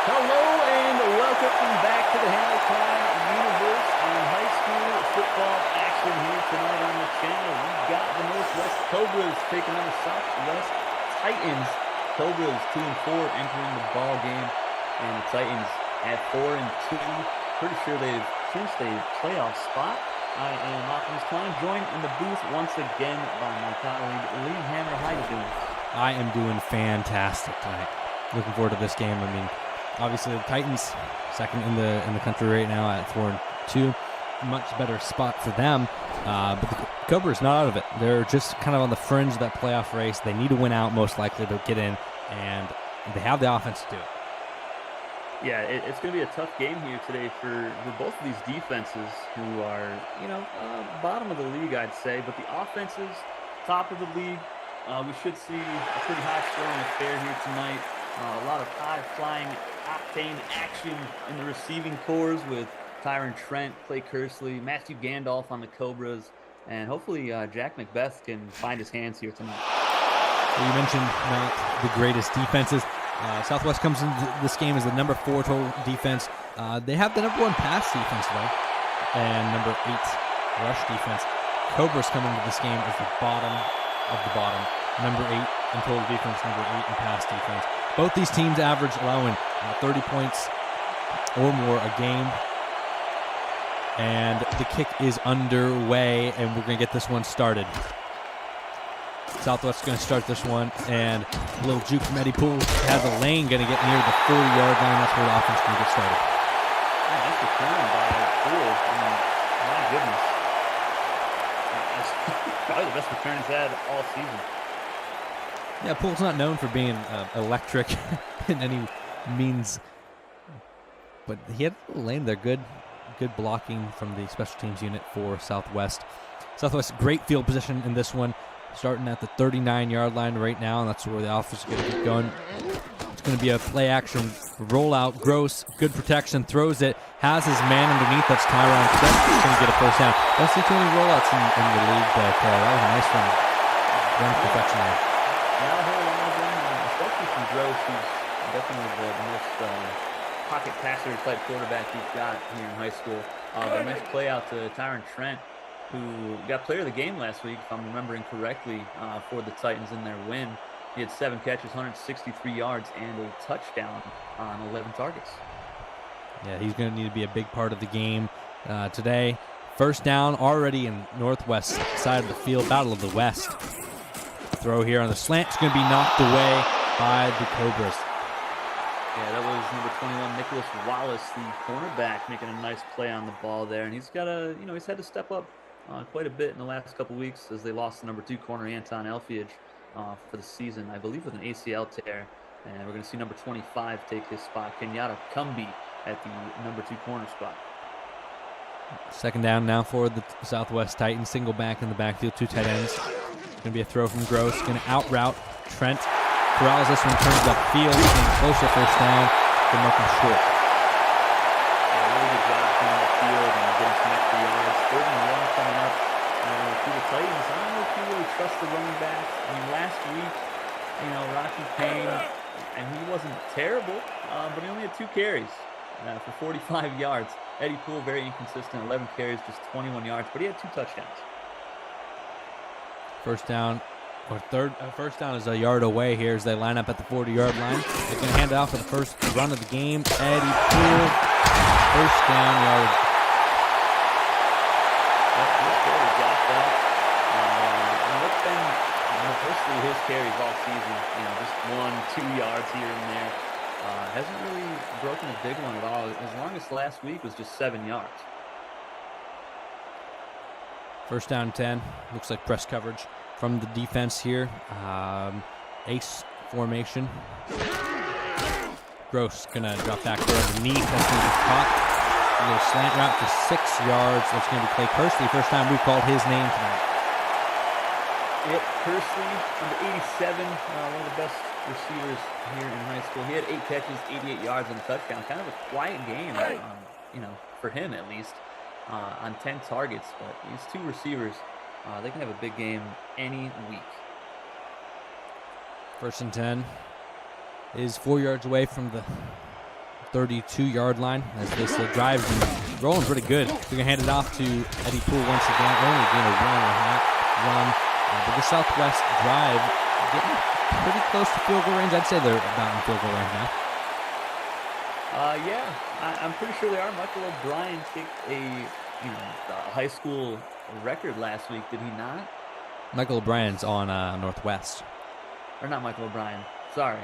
Hello and welcome back to the Hammer Cline Universe and high school football action here tonight on the channel. We've got the Northwest Cobras taking on the Southwest Titans. Cobras 2-4 entering the ball game, and the Titans at 4-2. Pretty sure they've cinched a playoff spot. I am Optimus Klein, joined in the booth once again by my colleague Lee Hammer. How you doing? I am doing fantastic tonight. Looking forward to this game. I mean, obviously the Titans second in the country right now at 4-2. Much better spot for them. But the Cobras not out of it. They're just kind of on the fringe of that playoff race. They need to win out, most likely, to get in, and they have the offense to do it. Yeah, it's going to be a tough game here today for both of these defenses who are, bottom of the league, I'd say. But the offenses, top of the league, we should see a pretty high-scoring affair here tonight. A lot of high-flying, octane action in the receiving cores with Tyron Trent, Clay Kersley, Matthew Gandalf on the Cobras, and hopefully Jack Macbeth can find his hands here tonight. Well, you mentioned not the greatest defenses. Southwest comes into this game as the number 4 total defense. They have the number 1 pass defense, though, and number 8 rush defense. Cobras come into this game as the bottom of the bottom. Number 8 in total defense, number 8 in pass defense. Both these teams average allowing 30 points or more a game. And the kick is underway, and we're going to get this one started. Southwest is going to start this one, and a little juke from Eddie Poole has a lane going to get near the 40-yard line. That's where the offense is going to get started. Yeah, that's return by Poole. I mean, my goodness. That's probably the best return he's had all season. Yeah, Poole's not known for being electric in any means, but he had a lane there. Good blocking from the special teams unit for Southwest. Southwest, great field position in this one, starting at the 39-yard line right now, and that's where the offense is going to get going. It's going to be a play-action rollout. Gross, good protection, throws it, has his man underneath. That's Tyron Trent. He's going to get a first down. Don't see too many rollouts in the league, but that was a nice one. Run perfection there. Not a whole lot of them, especially from Gross, who's definitely the most pocket passer type quarterback we've got here in high school. A nice play out to Tyron Trent, who got player of the game last week, if I'm remembering correctly, for the Titans in their win. He had 7 catches, 163 yards, and a touchdown on 11 targets. Yeah, he's going to need to be a big part of the game today. First down already in northwest side of the field, battle of the West. Throw here on the slant is going to be knocked away by the Cobras. Yeah, that was number 21, Nicholas Wallace, the cornerback, making a nice play on the ball there. And he's got he's had to step up quite a bit in the last couple weeks as they lost the number 2 corner, Anton Elfiage, for the season, I believe with an ACL tear. And we're going to see number 25 take his spot, Kenyatta Cumby, at the number 2 corner spot. Second down now for the Southwest Titans. Single back in the backfield, 2 tight ends. Going to be a throw from Gross. Going to out-route Trent. Corrals this one, turns upfield. Getting closer, first down. Good marking short. Yeah, really good job coming upfield and getting some extra yards. 3rd and 1 coming up to the Titans. I don't know if you really trust the running back. I mean, last week, Rocky Payne, and he wasn't terrible, but he only had 2 carries for 45 yards. Eddie Poole, very inconsistent, 11 carries, just 21 yards, but he had 2 touchdowns. First down is a yard away here as they line up at the 40-yard line. They're going to hand it off for the first run of the game. Eddie Poole, first down yard. What's been mostly his carries all season, just 1-2 yards here and there. Hasn't really broken a big one at all. His longest last week was just 7 yards. First down 10. Looks like press coverage from the defense here. Ace formation. Gross gonna drop back there underneath. That's gonna be caught. A little slant route for 6 yards. That's gonna be Clay Kersley. First time we've called his name tonight. Yep, Kersley, number 87, one of the best receivers here in high school. He had 8 catches, 88 yards, and a touchdown. Kind of a quiet game, for him at least, on 10 targets. But these 2 receivers, they can have a big game any week. First and 10 is 4 yards away from the 32-yard line as this drive's been rolling pretty good. They're going to hand it off to Eddie Poole once again. Only gain a 1.5 run. But the Southwest drive getting pretty close to field goal range. I'd say they're about in field goal range now. Yeah, I'm pretty sure they are. Michael O'Brien kicked a high school record last week, did he not? Michael O'Brien's on Northwest. Or not Michael O'Brien. Sorry.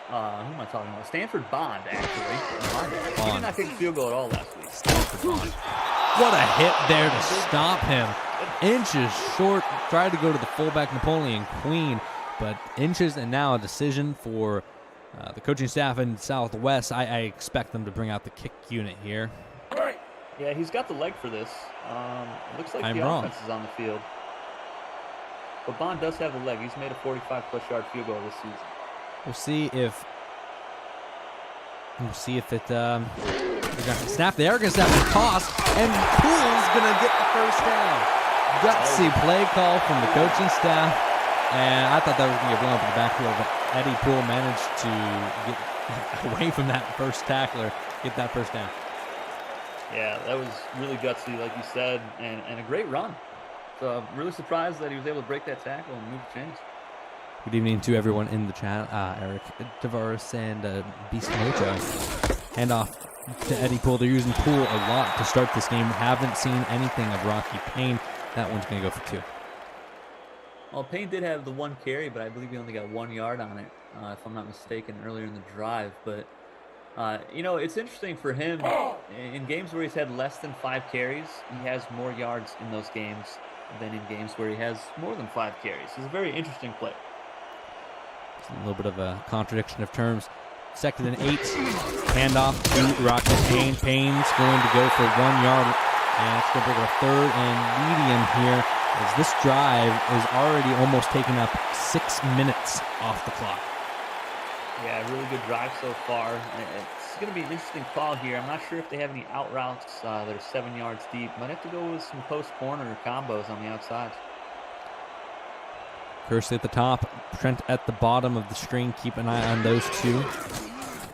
Who am I talking about? Stanford Bond, actually. He did not kick a field goal at all last week. Stanford Bond. What a hit there to stop him. Inches short. Tried to go to the fullback Napoleon Queen, but inches, and now a decision for the coaching staff in Southwest. I expect them to bring out the kick unit here. Yeah, he's got the leg for this. It looks like offense is on the field. But Bond does have the leg. He's made a 45-plus yard field goal this season. We'll see if it. They're going to snap. They are going to snap the toss, and Poole's going to get the first down. Gutsy play call from the coaching staff, and I thought that was going to get blown up in the backfield, but Eddie Poole managed to get away from that first tackler, get that first down. Yeah, that was really gutsy, like you said, and a great run. So I'm really surprised that he was able to break that tackle and move the chains. Good evening to everyone in the chat. Eric Tavares and Beast Mojo. Handoff to Eddie Poole. They're using Poole a lot to start this game. Haven't seen anything of Rocky Payne. That one's going to go for 2. Well, Payne did have the 1 carry, but I believe he only got 1 yard on it, if I'm not mistaken, earlier in the drive. But, it's interesting for him. In games where he's had less than 5 carries, he has more yards in those games than in games where he has more than 5 carries. He's a very interesting player. It's a little bit of a contradiction of terms. 2nd and 8. Handoff to Rocky Payne. Payne's going to go for 1 yard. And it's going to bring a 3rd and medium here, as this drive is already almost taking up 6 minutes off the clock. Yeah, really good drive so far. It's going to be an interesting call here. I'm not sure if they have any out routes that are 7 yards deep. Might have to go with some post corner combos on the outside. Kearsley at the top, Trent at the bottom of the string. Keep an eye on those two.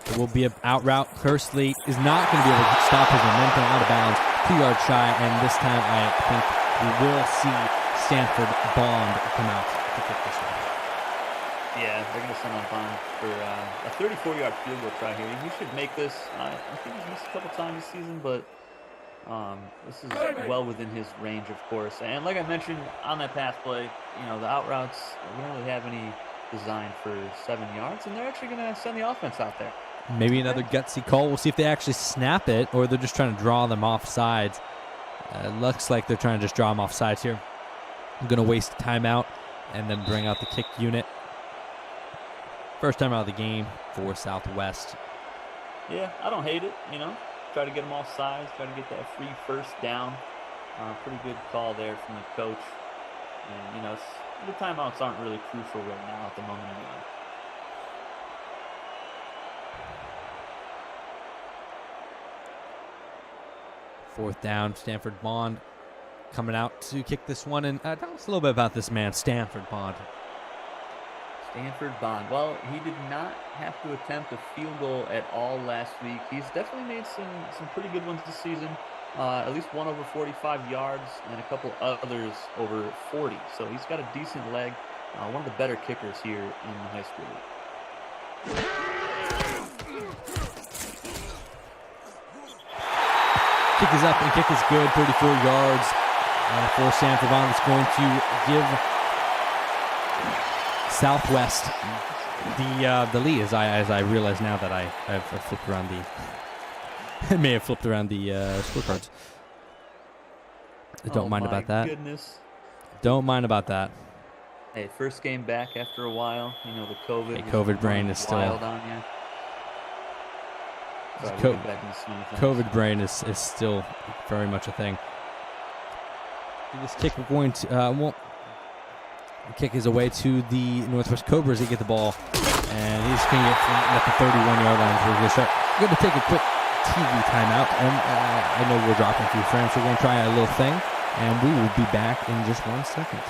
It will be an out route. Kearsley is not going to be able to stop his momentum out of bounds. 2 yards shy, and this time I think we will see Stanford Bond come out to kick this one. Yeah, they're going to send on Bond for a 34-yard field goal try here. He should make this. I think he's missed a couple times this season, but this is well within his range, of course. And like I mentioned on that pass play, the out routes, we don't really have any designed for 7 yards, and they're actually going to send the offense out there. Maybe another gutsy call. We'll see if they actually snap it, or they're just trying to draw them off sides. It looks like they're trying to just draw them off sides here. I'm going to waste a timeout and then bring out the kick unit. First time out of the game for Southwest. Yeah, I don't hate it, Try to get them off sides, try to get that free first down. Pretty good call there from the coach. And, the timeouts aren't really crucial right now at the moment anyway. Fourth down, Stanford Bond coming out to kick this one. And tell us a little bit about this man, Stanford Bond. Stanford Bond. Well, he did not have to attempt a field goal at all last week. He's definitely made some pretty good ones this season. At least one over 45 yards and a couple others over 40. So he's got a decent leg. One of the better kickers here in the high school league. Kick is up and kick is good. 34 yards for Stanford Bond. It's going to give Southwest the lead, as I realize now that I've flipped around I may have flipped around the scorecards. Don't mind about that. Goodness. Don't mind about that. Hey, first game back after a while. The COVID. Hey, COVID brain is still wild on you. COVID brain is still very much a thing. This kick, we're going to the kick is away to the Northwest Cobras. They get the ball, and he's going to get flattened at the 31-yard line. So we're going to take a quick TV timeout, and I know we're dropping a few frames, so we're going to try a little thing, and we will be back in just 1 second.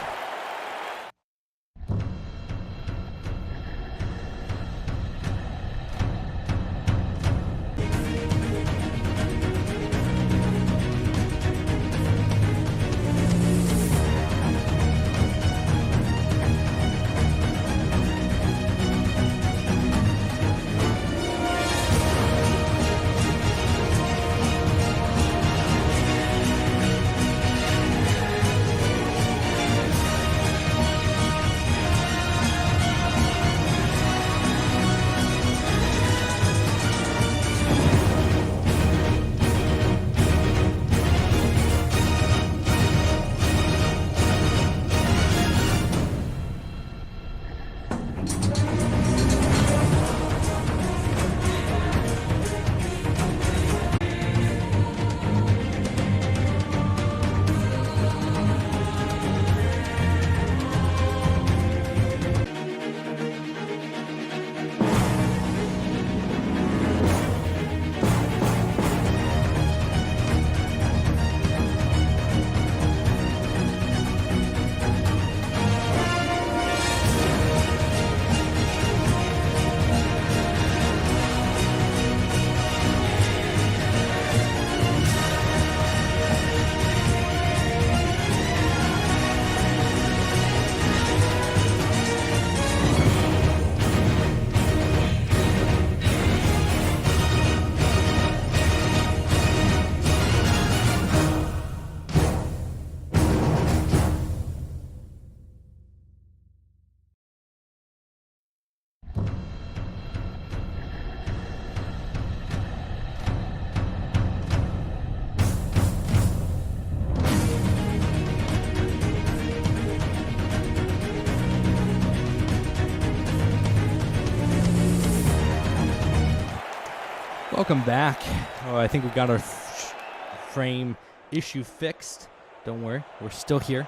Welcome back. Oh, I think we got our frame issue fixed. Don't worry, we're still here.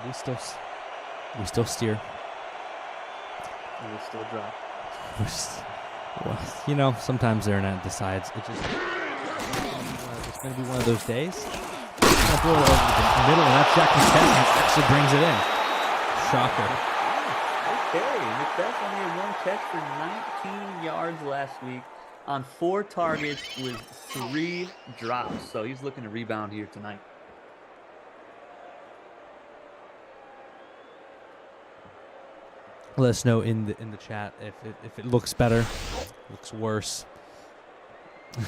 We still steer. And we still drop. Well, you know, sometimes the internet decides it's going to be one of those days. I'll throw it over the middle, and that's Jack McBeth actually brings it in. Shocker. Okay, McBeth only had 1 catch for 19 yards last week on 4 targets with 3 drops. So he's looking to rebound here tonight. Let us know in the chat if it looks better, looks worse,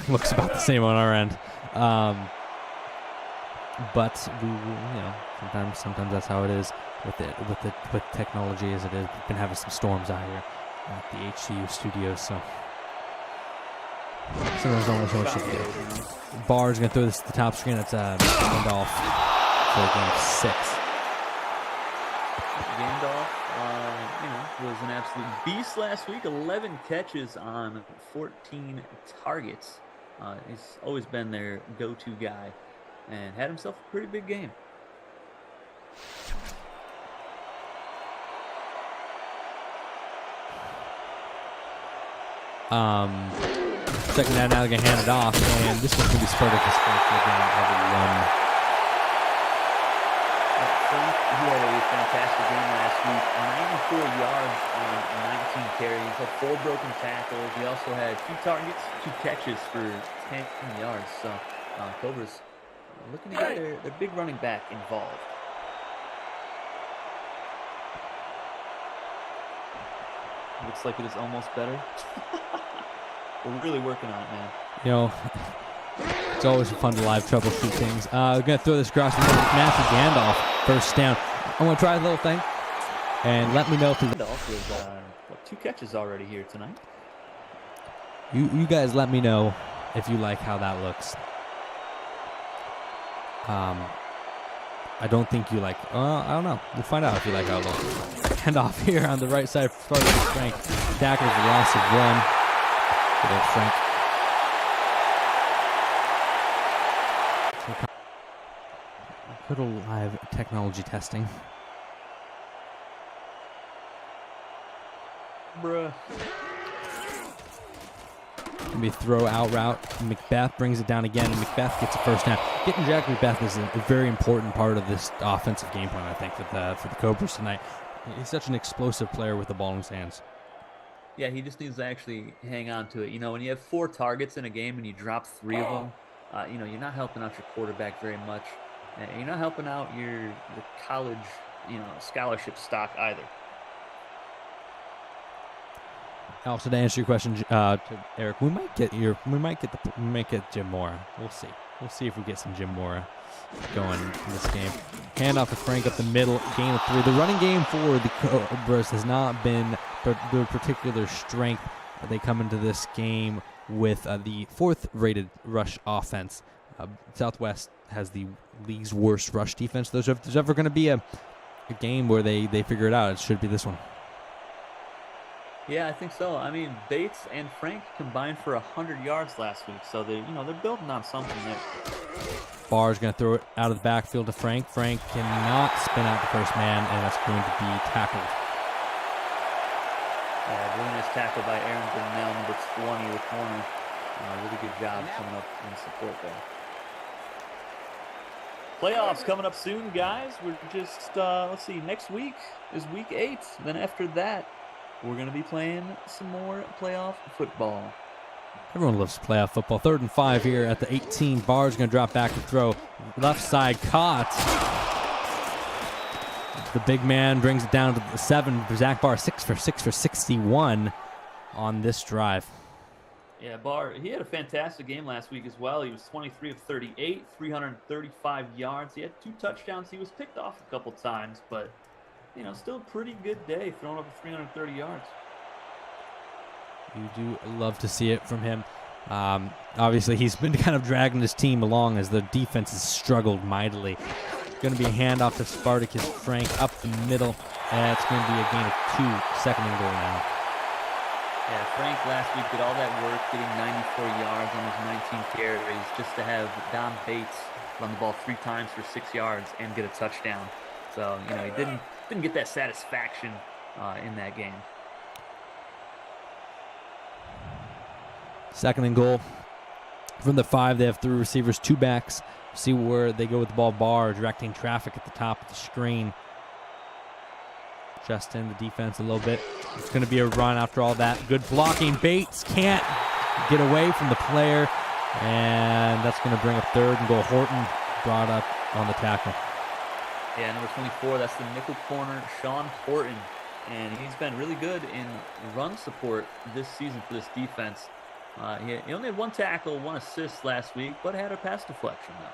looks about the same on our end. But we will, you know, sometimes that's how it is with technology as it is. We've been having some storms out here at the HCU studios, so sometimes don't know what should do. Barr's gonna throw this to the top screen. That's Gandalf for game 6. Gandalf, was an absolute beast last week. 11 catches on 14 targets. He's always been their go-to guy and had himself a pretty big game. Second down, now they're gonna hand it off, and this one's gonna be Spartacus for game everyone. Frank, he had a fantastic game last week. 94 yards on 19 carries, had 4 broken tackles. He also had 2 targets, 2 catches for 10 yards. So Cobras looking to get their big running back involved. Looks like it is almost better. We're really working on it, man. You know, it's always fun to live troubleshoot things. We're going to throw this across the middle. Matthew Gandalf, first down. I'm going to try a little thing. And let me know if Gandalf with 2 catches already here tonight. You guys let me know if you like how that looks. I don't think you like... I don't know. We'll find out if you like how it looks. Handoff here on the right side. Starting with Frank. Tackles the loss of 1. Good old Frank. Good old live technology testing. Bruh. Gonna be a throw out route. McBeth brings it down again, and McBeth gets a first down. Getting Jack McBeth is a very important part of this offensive game plan, I think, for the Cobras tonight. He's such an explosive player with the ball in his hands. Yeah, he just needs to actually hang on to it. You know, when you have 4 targets in a game and you drop 3 of them, you're not helping out your quarterback very much. And you're not helping out your college, scholarship stock either. Also, to answer your question, to Eric, we might get Jim Mora. We'll see. We'll see if we get some Jim Mora going in this game. Handoff to Frank up the middle, gain of 3. The running game for the Cobras has not been their particular strength. They come into this game with the 4th rated rush offense. Southwest has the league's worst rush defense. If there's ever going to be a game where they figure it out, it should be this one. Yeah, I think so. I mean, Bates and Frank combined for 100 yards last week, so they're building on something there. Barr's going to throw it out of the backfield to Frank. Frank cannot spin out the first man, and that's going to be tackled. Yeah, really nice tackle by Aaron Burnell, number 20, the corner. Really good job coming up in support there. Playoffs coming up soon, guys. We're just, let's see, next week is week 8. Then after that, we're going to be playing some more playoff football. Everyone loves playoff football. 3rd and 5 here at the 18. Barr's going to drop back and throw. Left side caught. The big man brings it down to the 7. Zach Barr, 6 for 61 on this drive. Yeah, Barr, he had a fantastic game last week as well. He was 23 of 38, 335 yards. He had 2 touchdowns. He was picked off a couple times, but still a pretty good day, throwing over 330 yards. You do love to see it from him. Obviously, he's been kind of dragging his team along as the defense has struggled mightily. Going to be a handoff to Spartacus Frank up the middle. And it's going to be a gain of 2, 2nd and goal now. Yeah, Frank last week did all that work, getting 94 yards on his 19 carries, just to have Dom Bates run the ball 3 times for 6 yards and get a touchdown. So he didn't get that satisfaction in that game. Second and goal. From the 5, they have 3 receivers, 2 backs. See where they go with the ball. Barr directing traffic at the top of the screen. Just in the defense a little bit. It's going to be a run after all that. Good blocking. Bates can't get away from the player. And that's going to bring up 3rd and goal. Horton brought up on the tackle. Yeah, number 24, that's the nickel corner, Sean Horton. And he's been really good in run support this season for this defense. He only had 1 tackle, 1 assist last week, but had a pass deflection, though.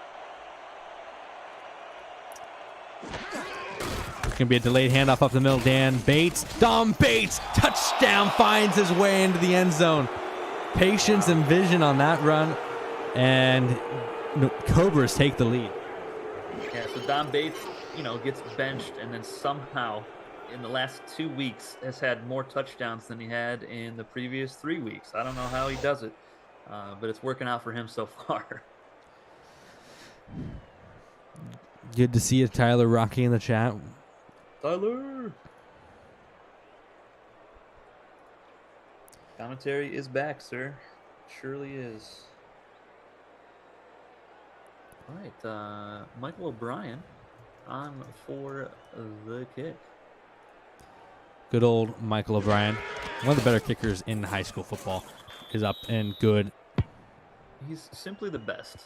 It's going to be a delayed handoff up the middle. Dan Bates. Dom Bates. Touchdown. Finds his way into the end zone. Patience and vision on that run. And Cobras take the lead. Yeah, so Dom Bates, gets benched and then somehow in the last 2 weeks has had more touchdowns than he had in the previous 3 weeks. I don't know how he does it, but it's working out for him so far. Good to see you, Tyler Rocky, in the chat. Tyler! Commentary is back, sir. Surely is. All right, Michael O'Brien on for the kick. Good old Michael O'Brien. One of the better kickers in high school football. Is up and good. He's simply the best.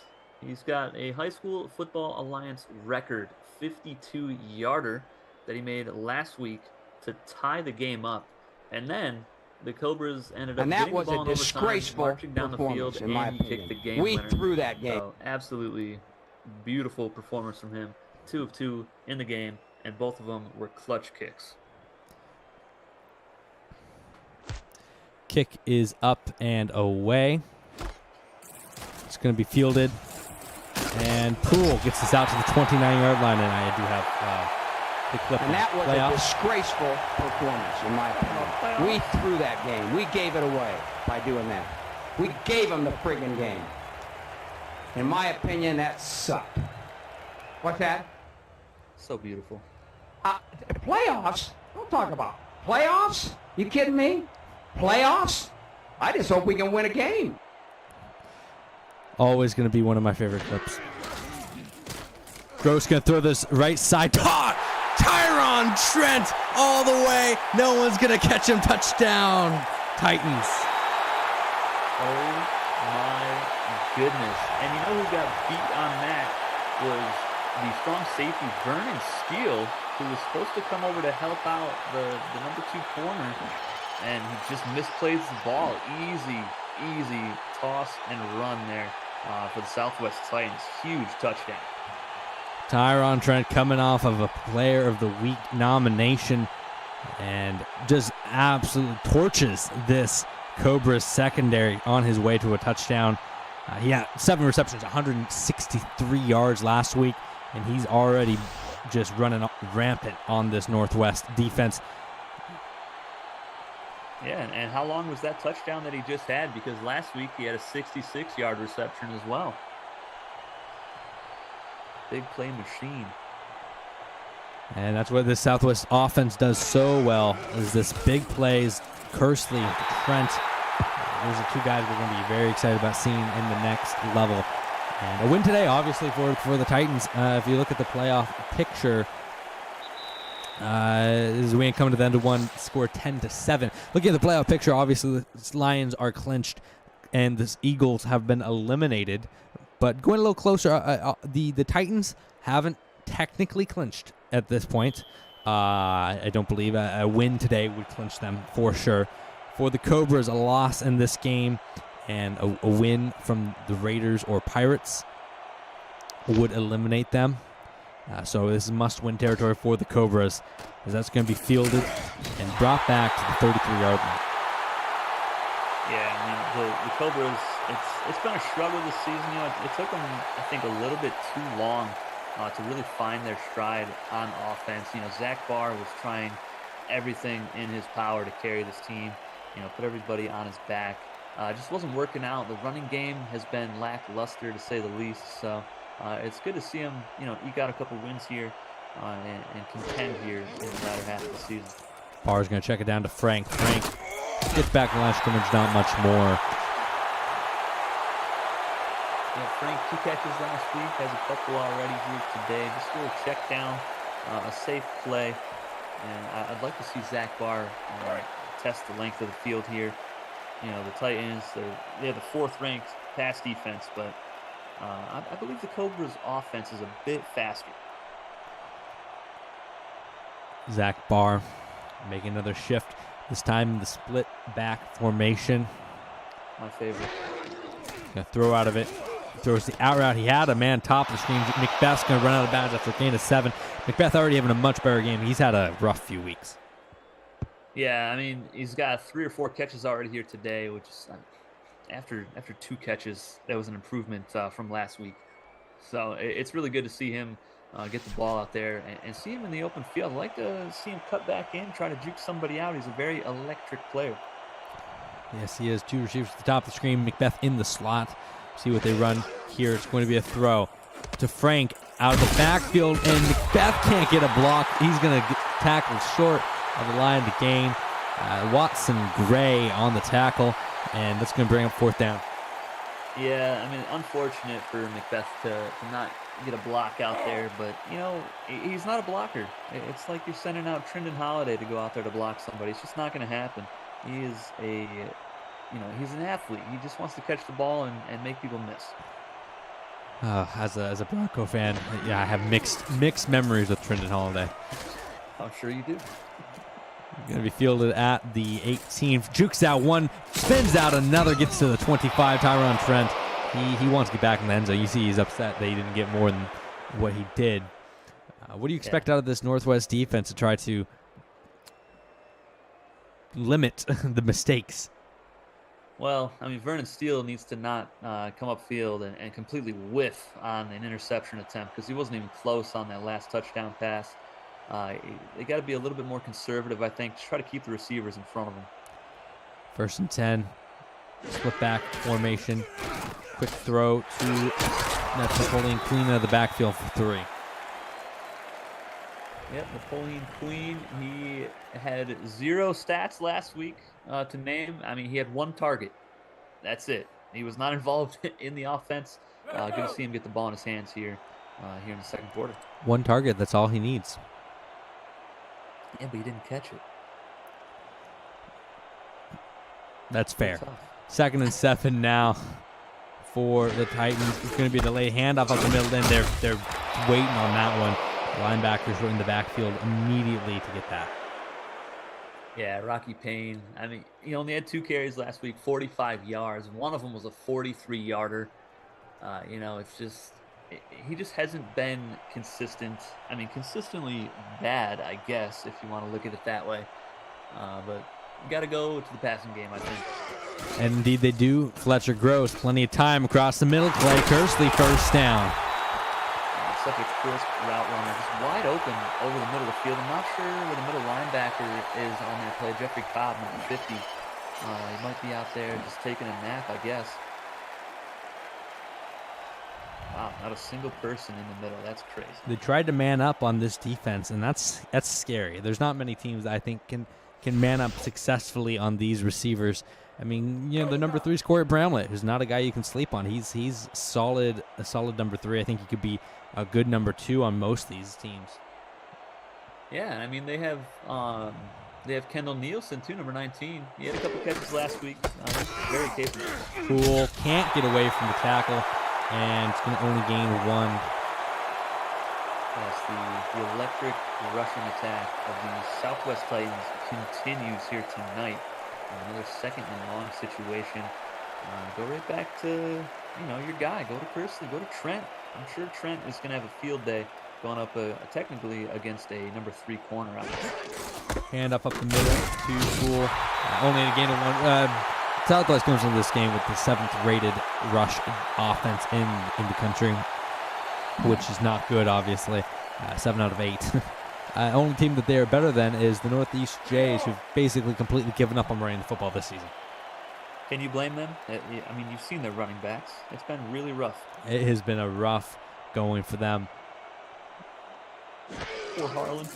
He's got a High School Football Alliance record 52-yarder that he made last week to tie the game up. And then the Cobras ended up getting the ball in overtime, marching down the field, and he kicked the game winner. We threw that game. So absolutely beautiful performance from him. 2 of 2 in the game, and both of them were clutch kicks. Kick is up and away. It's going to be fielded. And Poole gets this out to the 29-yard line, and I do have the clip. And that was a disgraceful performance, in my opinion. We threw that game. We gave it away by doing that. We gave them the friggin' game. In my opinion, that sucked. What's that? So beautiful. Playoffs? Don't talk about playoffs. You kidding me? Playoffs? I just hope we can win a game. Always going to be one of my favorite clips. Gross going to throw this right side. Tyron Trent all the way. No one's going to catch him. Touchdown, Titans. Oh, my goodness. And you know who got beat on that was the strong safety, Vernon Steele, who was supposed to come over to help out the number 2 corner. And he just misplays the ball. Easy toss and run there for the Southwest Titans. Huge touchdown. Tyron Trent coming off of a Player of the Week nomination and just absolutely torches this Cobras secondary on his way to a touchdown. He had 7 receptions, 163 yards last week, and he's already just running rampant on this Northwest defense. Yeah, and how long was that touchdown that he just had? Because last week he had a 66-yard reception as well. Big play machine. And that's what the Southwest offense does so well, is this big plays. Kersley, Trent. Those are 2 guys we're going to be very excited about seeing in the next level. And a win today, obviously, for the Titans. If you look at the playoff picture, this is a win coming to the end of one, score 10-7. Looking at the playoff picture, obviously the Lions are clinched and the Eagles have been eliminated. But going a little closer, the Titans haven't technically clinched at this point. I don't believe a win today would clinch them for sure. For the Cobras, a loss in this game and a win from the Raiders or Pirates would eliminate them. So this is must-win territory for the Cobras, as that's going to be fielded and brought back to the 33-yard line. Yeah, I mean, the Cobras, it's been a struggle this season. It took them, I think, a little bit too long to really find their stride on offense. Zach Barr was trying everything in his power to carry this team. put everybody on his back. Just wasn't working out. The running game has been lackluster to say the least. So it's good to see him, eke out a couple wins here and contend here in the latter half of the season. Barr's going to check it down to Frank. Frank gets back to the line of scrimmage, not much more. Yeah, Frank, 2 catches last week, has a couple already here today. Just a little check down, a safe play. And I'd like to see Zach Barr test the length of the field here. The Titans, they have the 4th ranked pass defense, but I believe the Cobras' offense is a bit faster. Zach Barr making another shift, this time in the split back formation. My favorite. Gonna throw out of it. Throws the out route. He had a man top of the screen. Macbeth's gonna run out of bounds after a gain of 7. Macbeth already having a much better game. He's had a rough few weeks. Yeah, I mean, he's got 3 or 4 catches already here today, which is after 2 catches, that was an improvement from last week. So it's really good to see him get the ball out there and see him in the open field. I'd like to see him cut back in, try to juke somebody out. He's a very electric player. Yes, he is. 2 receivers at the top of the screen. Macbeth in the slot. See what they run here. It's going to be a throw to Frank out of the backfield, and Macbeth can't get a block. He's going to get tackled short of the line to gain. Watson Gray on the tackle, and that's going to bring up 4th down. Yeah, I mean, unfortunate for Macbeth to not get a block out there, but, he's not a blocker. It's like you're sending out Trindon Holiday to go out there to block somebody. It's just not going to happen. He is he's an athlete. He just wants to catch the ball and make people miss. As a Bronco fan, yeah, I have mixed memories with Trindon Holiday. I'm sure you do. Going to be fielded at the 18. Jukes out one, spins out another, gets to the 25. Tyron Trent, he wants to get back in the end zone. You see he's upset that he didn't get more than what he did. What do you expect out of this Northwest defense to try to limit the mistakes? Well, I mean, Vernon Steele needs to not come upfield and completely whiff on an interception attempt because he wasn't even close on that last touchdown pass. They got to be a little bit more conservative, I think, to try to keep the receivers in front of them. 1st and 10. Split back formation. Quick throw to Napoleon Queen out of the backfield for 3. Yep, Napoleon Queen, he had 0 stats last week to name. I mean, he had 1 target. That's it. He was not involved in the offense. Good to see him get the ball in his hands here in the 2nd quarter. 1 target, that's all he needs. Yeah, but he didn't catch it. That's fair. 2nd and 7 now for the Titans. It's going to be a delayed handoff up the middle, and they're waiting on that one. Linebackers were in the backfield immediately to get that. Yeah, Rocky Payne. I mean, he only had 2 carries last week, 45 yards. One of them was a 43-yarder. It's just he just hasn't been consistent. I mean, consistently bad, I guess, if you want to look at it that way. But you got to go to the passing game, I think. And indeed they do. Fletcher Gross, plenty of time across the middle. Clay Kersley, 1st down. Such a crisp route runner, just wide open over the middle of the field. I'm not sure where the middle linebacker is on that play. Jeffrey Cobb, number 50. He might be out there just taking a nap, I guess. Wow, not a single person in the middle. That's crazy. They tried to man up on this defense, and that's scary. There's not many teams that I think can man up successfully on these receivers. I mean, the number 3 is Corey Bramlett, who's not a guy you can sleep on. He's a solid number 3. I think he could be a good number 2 on most of these teams. Yeah, I mean, they have Kendall Nielsen, too, number 19. He had a couple catches last week. Very capable. Cool. Can't get away from the tackle, and it's going to only gain 1. Yes, the electric rushing attack of the Southwest Titans continues here tonight. Another 2nd and long situation. Go right back to, your guy. Go to Kersley. Go to Trent. I'm sure Trent is going to have a field day going up technically against a number 3 corner out there. Hand up the middle to Cool. Only a gain of 1. Southwest comes into this game with the 7th rated rush offense in the country, which is not good, obviously. 7 out of 8. Only team that they are better than is the Northeast Jays, who've basically completely given up on running the football this season. Can you blame them? I mean, you've seen their running backs. It's been really rough. It has been a rough going for them. Poor Harlan.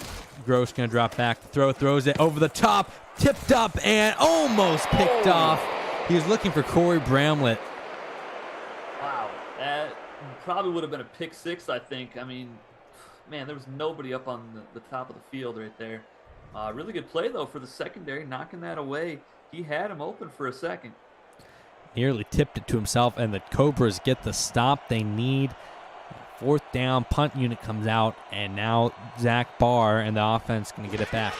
Gross going to drop back. Throws it over the top. Tipped up and almost picked off. He was looking for Corey Bramlett. Wow. That probably would have been a pick six, I think. I mean, man, there was nobody up on the top of the field right there. Really good play, though, for the secondary, knocking that away. He had him open for a second. Nearly tipped it to himself, and the Cobras get the stop they need. 4th down, punt unit comes out, and now Zach Barr and the offense going to get it back.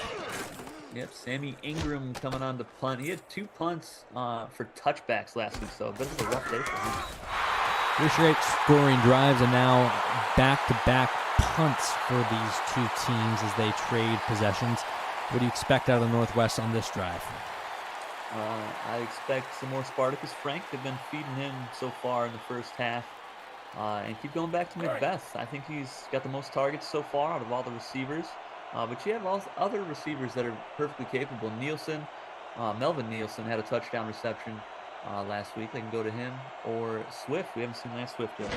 Yep, Sammy Ingram coming on the punt. He had 2 punts for touchbacks last week, so a bit of a rough day for him. 3 straight scoring drives, and now back-to-back punts for these 2 teams as they trade possessions. What do you expect out of the Northwest on this drive? I expect some more Spartacus Frank. They've been feeding him so far in the first half. And keep going back to Macbeth. I think he's got the most targets so far out of all the receivers. But you have all other receivers that are perfectly capable. Melvin Nielsen had a touchdown reception last week. They can go to him. Or Swift. We haven't seen Lance Swift yet.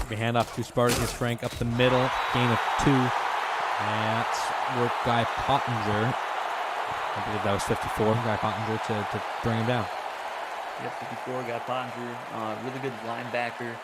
We hand off to Spartacus Frank up the middle. Gain of 2. That's work Guy Pottinger. I believe that was 54. Guy Pottinger to bring him down. Yep, 54. Guy Pottinger. Really good linebacker.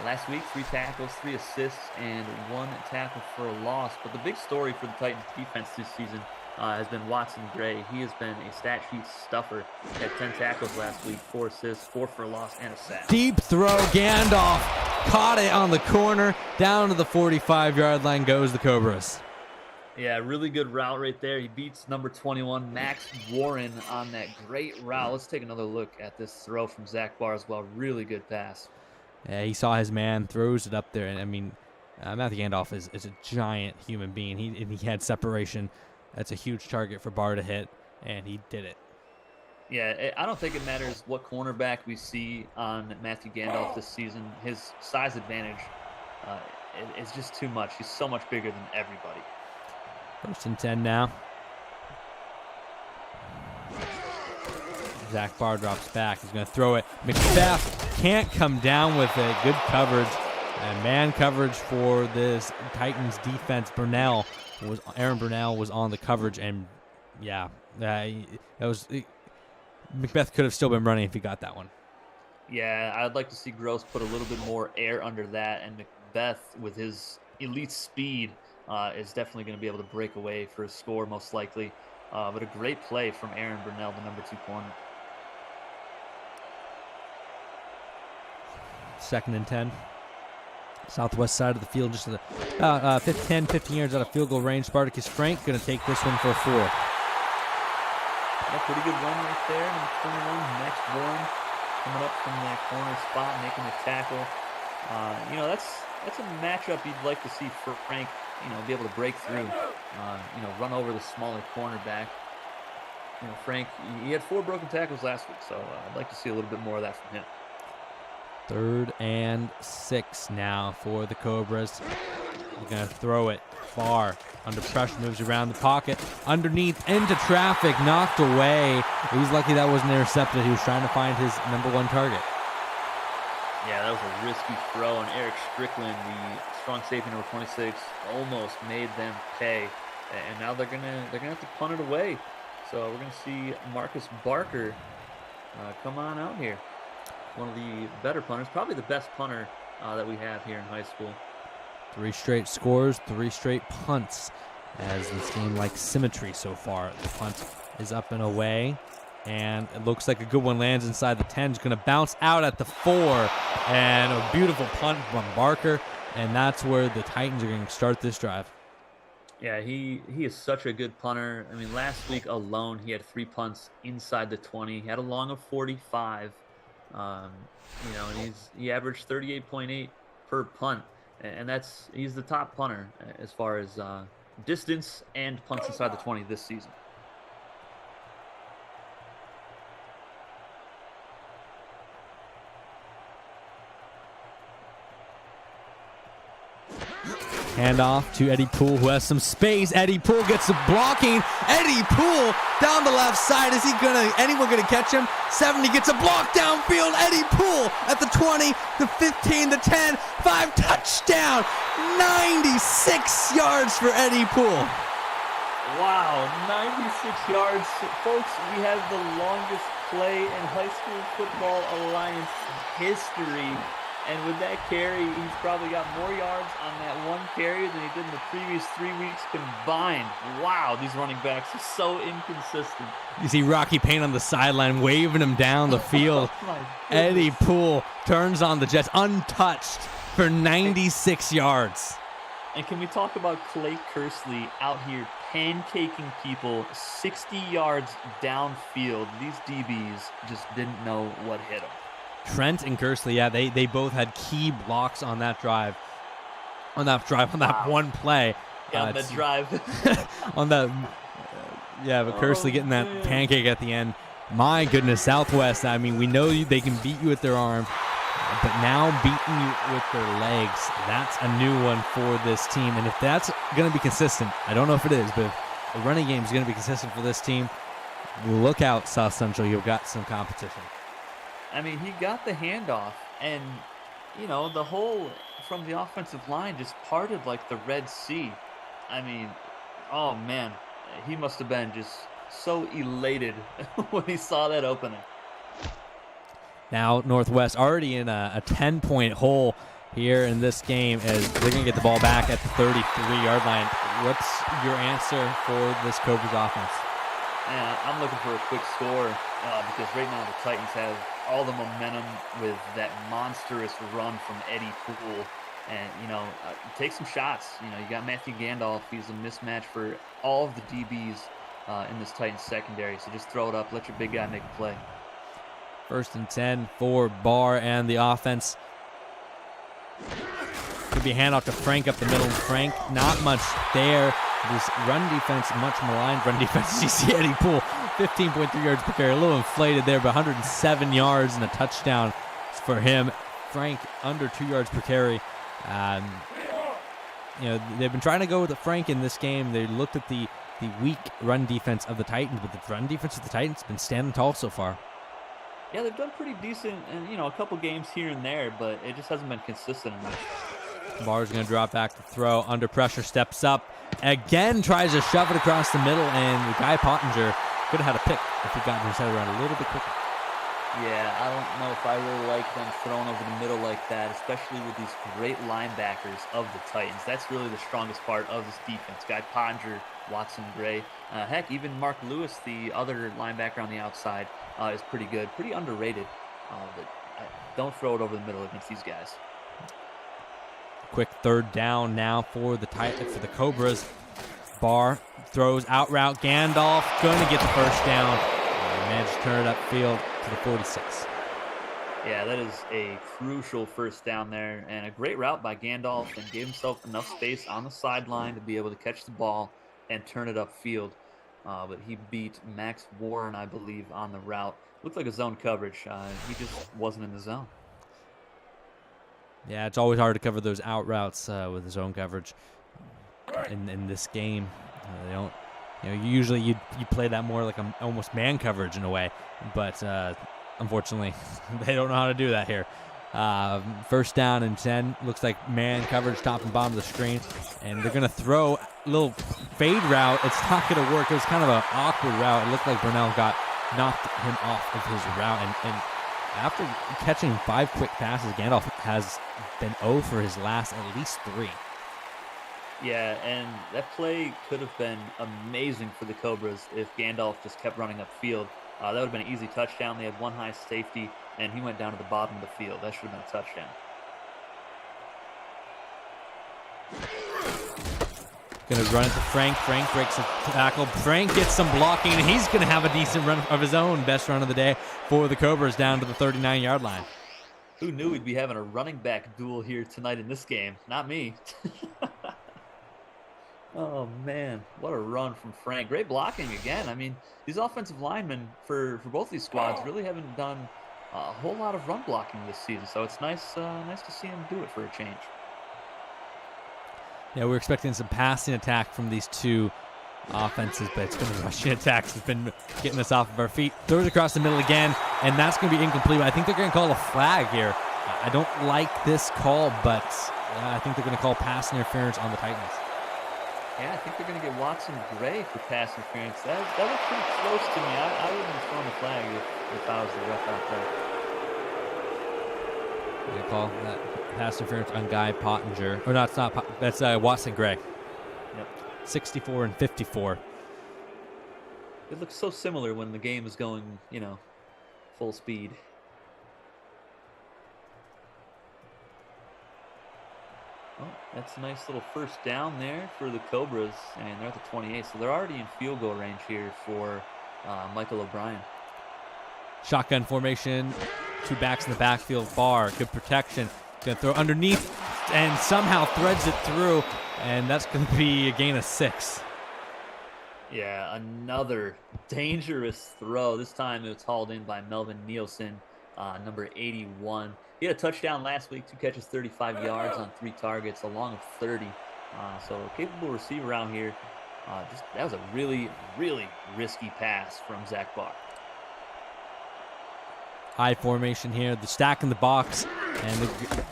Last week, 3 tackles, 3 assists, and 1 tackle for a loss. But the big story for the Titans defense this season has been Watson Gray. He has been a stat sheet stuffer. He had 10 tackles last week, 4 assists, 4 for a loss, and a sack. Deep throw, Gandalf caught it on the corner. Down to the 45-yard line goes the Cobras. Yeah, really good route right there. He beats number 21, Max Warren, on that great route. Let's take another look at this throw from Zach Barr as well. Really good pass. Yeah, he saw his man, throws it up there, and I mean, Matthew Gandalf is a giant human being. He had separation. That's a huge target for Barr to hit, and he did it. Yeah, I don't think it matters what cornerback we see on Matthew Gandalf this season. His size advantage is just too much. He's so much bigger than everybody. 1st and 10 now. Zach Barr drops back. He's going to throw it. Macbeth can't come down with it. Good coverage. And man coverage for this Titans defense. Aaron Burnell was on the coverage. And, yeah, Macbeth could have still been running if he got that one. Yeah, I'd like to see Gross put a little bit more air under that. And Macbeth, with his elite speed, is definitely going to be able to break away for a score, most likely. But a great play from Aaron Burnell, the number 2 corner. 2nd and 10. Southwest side of the field, just 15 yards out of field goal range. Spartacus Frank going to take this one for a 4. Yeah, pretty good run right there. Number 21, Max Warren, coming up from that corner spot, making a tackle. That's a matchup you'd like to see for Frank, be able to break through, run over the smaller cornerback. Frank, he had 4 broken tackles last week, so I'd like to see a little bit more of that from him. 3rd and 6 now for the Cobras. They're going to throw it far. Under pressure, moves around the pocket. Underneath, into traffic, knocked away. He's lucky that wasn't intercepted. He was trying to find his number 1 target. Yeah, that was a risky throw, and Eric Strickland, the strong safety number 26, almost made them pay. And now they're gonna have to punt it away. So we're gonna see Marcus Barker come on out here. One of the better punters, probably the best punter that we have here in high school. 3 straight scores, 3 straight punts, as this game likes symmetry so far. The punt is up and away, and it looks like a good one lands inside the 10. It's going to bounce out at the 4, and a beautiful punt from Barker, and that's where the Titans are going to start this drive. Yeah, he is such a good punter. I mean, last week alone, he had 3 punts inside the 20. He had a long of 45. And he averaged 38.8 per punt, and he's the top punter as far as distance and punts inside the 20 this season. Handoff to Eddie Poole, who has some space. Eddie Poole gets some blocking. Eddie Poole down the left side. Is anyone gonna catch him? 70 gets a block downfield. Eddie Poole at the 20, the 15, the 10, 5, touchdown. 96 yards for Eddie Poole. Wow, 96 yards. Folks, we have the longest play in High School Football Alliance history. And with that carry, he's probably got more yards on that one carry than he did in the previous 3 weeks combined. Wow, these running backs are so inconsistent. You see Rocky Payne on the sideline waving him down the field. Eddie Poole turns on the Jets untouched for 96 yards. And can we talk about Clay Kersley out here pancaking people 60 yards downfield? These DBs just didn't know what hit them. Trent and Kersley, yeah, they both had key blocks on that drive. On that one play. Yeah, on that drive. On that, but Kersley getting that pancake at the end. My goodness, Southwest, I mean, we know they can beat you with their arm, but now beating you with their legs, that's a new one for this team. And if that's going to be consistent, I don't know if it is, but if the running game is going to be consistent for this team, look out, South Central, you've got some competition. I mean, he got the handoff, and, the whole from the offensive line just parted like the Red Sea. I mean, oh, man, he must have been just so elated when he saw that opening. Now, Northwest already in a 10-point hole here in this game as they're going to get the ball back at the 33-yard line. What's your answer for this Cobras offense? Man, I'm looking for a quick score because right now the Titans have all the momentum with that monstrous run from Eddie Poole. And, take some shots. You got Matthew Gandalf. He's a mismatch for all of the DBs in this Titans secondary. So just throw it up. Let your big guy make a play. 1st and 10 for Barr and the offense. Could be a handoff to Frank up the middle. Frank, not much there. This run defense, much maligned run defense. You see Eddie Poole, 15.3 yards per carry. A little inflated there, but 107 yards and a touchdown for him. Frank, under 2 yards per carry. They've been trying to go with Frank in this game. They looked at the weak run defense of the Titans, but the run defense of the Titans has been standing tall so far. Yeah, they've done pretty decent in, a couple games here and there, but it just hasn't been consistent enough. Barr's going to drop back to throw. Under pressure, steps up. Again, tries to shove it across the middle, and Guy Pottinger could have had a pick if he got his head around a little bit quicker. Yeah, I don't know if I really like them throwing over the middle like that, especially with these great linebackers of the Titans. That's really the strongest part of this defense. Guy Pottinger, Watson Gray. Heck, even Mark Lewis, the other linebacker on the outside, is pretty good. Pretty underrated. But don't throw it over the middle against these guys. Quick 3rd down now for the Cobras. Barr throws out route. Gandalf going to get the 1st down. Managed to turn it upfield to the 46. Yeah, that is a crucial 1st down there, and a great route by Gandalf, and gave himself enough space on the sideline to be able to catch the ball and turn it upfield. But he beat Max Warren, I believe, on the route. Looked like a zone coverage. He just wasn't in the zone. Yeah, it's always hard to cover those out routes with zone coverage in this game. They don't. Usually you play that more like almost man coverage in a way, but unfortunately they don't know how to do that here. 1st down and 10. Looks like man coverage top and bottom of the screen, and they're going to throw a little fade route. It's not going to work. It was kind of an awkward route. It looked like Burnell knocked him off of his route, and after catching 5 quick passes, Gandalf has been 0 for his last at least 3. Yeah, and that play could have been amazing for the Cobras if Gandalf just kept running upfield. That would have been an easy touchdown. They had one high safety, and he went down to the bottom of the field. That should have been a touchdown. Going to run it to Frank. Frank breaks a tackle. Frank gets some blocking, and he's going to have a decent run of his own. Best run of the day for the Cobras down to the 39-yard line. Who knew we'd be having a running back duel here tonight in this game? Not me. Oh, man. What a run from Frank. Great blocking again. I mean, these offensive linemen for both these squads really haven't done a whole lot of run blocking this season, so it's nice to see him do it for a change. Yeah, we're expecting some passing attack from these two offenses, but it's been the rushing attacks. It's been getting us off of our feet. Throws across the middle again, and that's going to be incomplete. I think they're going to call a flag here. I don't like this call, but I think they're going to call pass interference on the Titans. Yeah, I think they're going to get Watson Gray for pass interference. That looks pretty close to me. I wouldn't have thrown the flag if I was the ref out there. They call that pass interference on Guy Pottinger. Or no, it's not. That's Watson Gray. Yep. 64 and 54. It looks so similar when the game is going, full speed. Well, that's a nice little first down there for the Cobras, and they're at the 28, so they're already in field goal range here for Michael O'Brien. Shotgun formation, two backs in the backfield, Barr, good protection. Gonna throw underneath and somehow threads it through, and that's gonna be a gain of 6. Yeah, another dangerous throw. This time it was hauled in by Melvin Nielsen, number 81. He had a touchdown last week, 2 catches, 35 yards on 3 targets, along with 30. So a capable receiver out here. That was a really, really risky pass from Zach Barr. High formation here, the stack in the box, and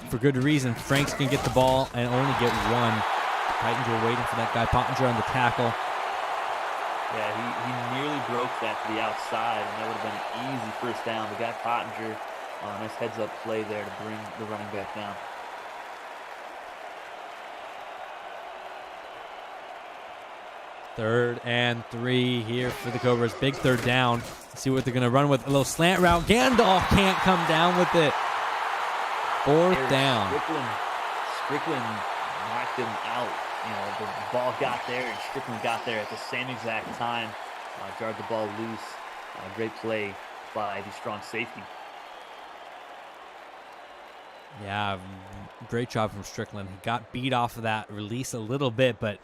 for good reason. Franks can get the ball and only get 1. Titans were waiting for that guy Pottinger on the tackle. Yeah, he nearly broke that to the outside, and that would have been an easy first down. The guy Pottinger, nice heads-up play there to bring the running back down. Third and 3 here for the Cobras. Big third down. Let's see what they're going to run with. A little slant route. Gandalf can't come down with it. Fourth down. Strickland knocked him out. The ball got there, and Strickland got there at the same exact time. Jarred the ball loose. Great play by the strong safety. Yeah, great job from Strickland. He got beat off of that release a little bit, but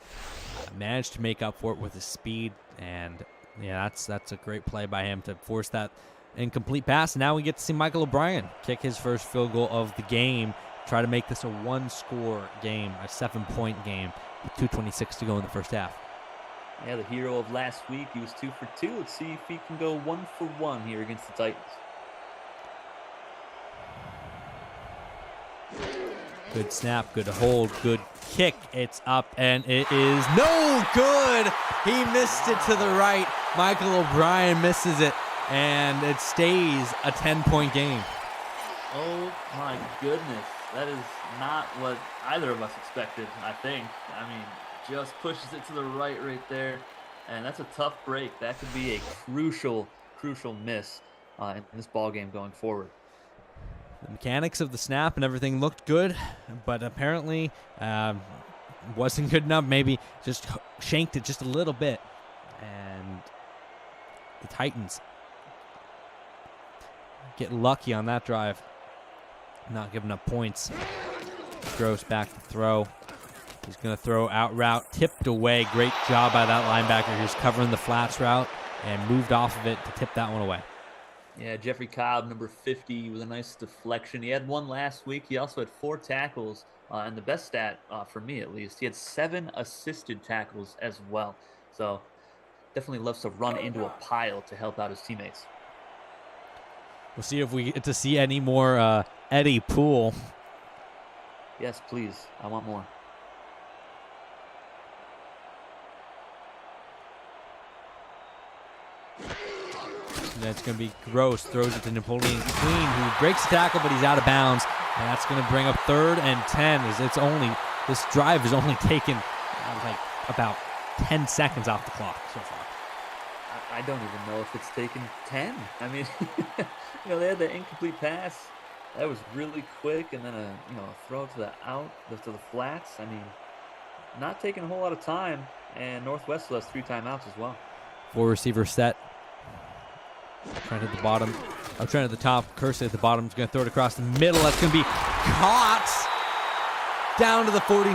managed to make up for it with his speed. And yeah, that's a great play by him to force that incomplete pass. And now we get to see Michael O'Brien kick his first field goal of the game. Try to make this a 1-score game, a 7-point game, with 2:26 to go in the first half. Yeah, the hero of last week, he was 2 for 2. Let's see if he can go 1 for 1 here against the Titans. Good snap, good hold, good kick. It's up, and it is no good. He missed it to the right. Michael O'Brien misses it, and it stays a 10-point game. Oh, my goodness. That is not what either of us expected, I think. Just pushes it to the right there, and that's a tough break. That could be a crucial miss in this ball game going forward. The mechanics of the snap and everything looked good, but apparently wasn't good enough. Maybe just shanked it just a little bit. And the Titans get lucky on that drive, not giving up points. Gross back to throw. He's going to throw out route, tipped away. Great job by that linebacker who's covering the flats route and moved off of it to tip that one away. Yeah, Jeffrey Cobb, number 50, with a nice deflection. He had 1 last week. He also had 4 tackles, and the best stat, for me at least, he had 7 assisted tackles as well. So definitely loves to run into a pile to help out his teammates. We'll see if we get to see any more Eddie Poole. Yes, please. I want more. That's going to be Gross. Throws it to Napoleon Queen, who breaks the tackle, but he's out of bounds. And that's going to bring up 3rd and 10. This drive is only taken about 10 seconds off the clock so far. I don't even know if it's taken 10. They had the incomplete pass. That was really quick, and then a throw to the flats. Not taking a whole lot of time. And Northwest has 3 timeouts as well. 4 receiver set. Trent at the bottom. Trent at the top. Kersey at the bottom. He's going to throw it across the middle. That's going to be caught down to the 49.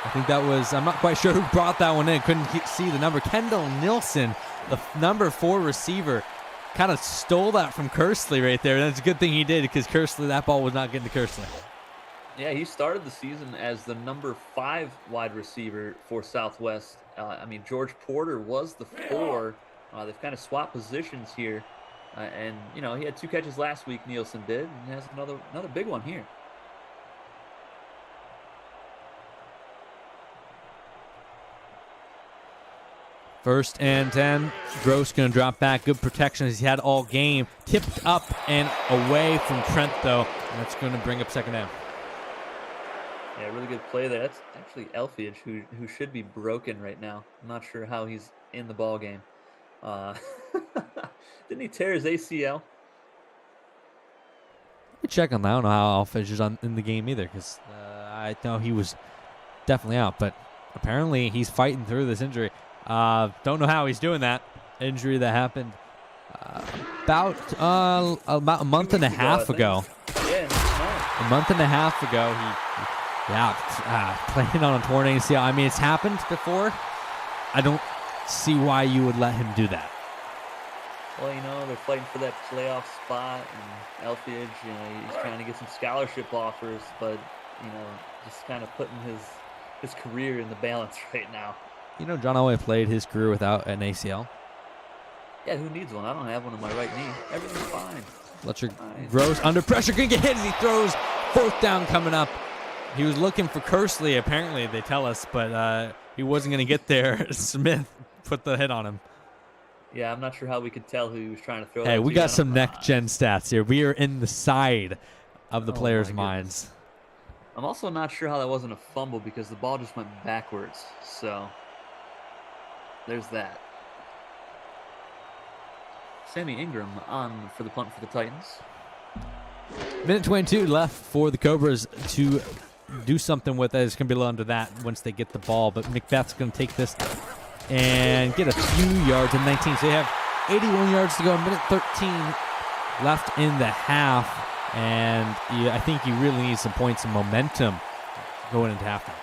I think that was, I'm not quite sure who brought that one in. Couldn't see the number. Kendall Nilsson, the number 4 receiver, kind of stole that from Kersley right there. That's a good thing he did, because Kersley, that ball was not getting to Kersley. Yeah, he started the season as the number 5 wide receiver for Southwest. I mean, George Porter was the 4. They've kind of swapped positions here. And, you know, he had 2 catches last week, Nielsen did, and he has another big one here. First and 10. Gross going to drop back. Good protection as he had all game. Tipped up and away from Trent, though. And that's going to bring up second down. Yeah, really good play there. That's actually Elfiage, who should be broken right now. I'm not sure how he's in the ball game. Didn't he tear his ACL? Let me check on that. I don't know how Elfiage is in the game either, because I know he was definitely out. But apparently he's fighting through this injury. Don't know how he's doing that. Injury that happened about a month and a half ago. Yeah, a month and a half ago, playing on a torn ACL. I mean, it's happened before. I don't see why you would let him do that. Well, you know, they're fighting for that playoff spot, and Elfiage, you know, he's trying to get some scholarship offers, but, you know, just kind of putting his career in the balance right now. You know, John Elway played his career without an ACL. Yeah, who needs one? I don't have one in my right knee. Everything's fine. Fletcher Gross under pressure, couldn't get hit as he throws. Fourth down coming up. He was looking for Kersley, apparently, they tell us, but he wasn't going to get there. Smith put the hit on him. Yeah, I'm not sure how we could tell who he was trying to throw. Hey, we got some next-gen stats here. We are in the side of the players' minds. I'm also not sure how that wasn't a fumble because the ball just went backwards. So there's that. Sammy Ingram on for the punt for the Titans. Minute 22 left for the Cobras to do something with it. It's going to be a little under that once they get the ball, but Macbeth's going to take this and get a few yards in 19. So they have 81 yards to go. Minute 13 left in the half, and I think you really need some points and momentum going into halftime.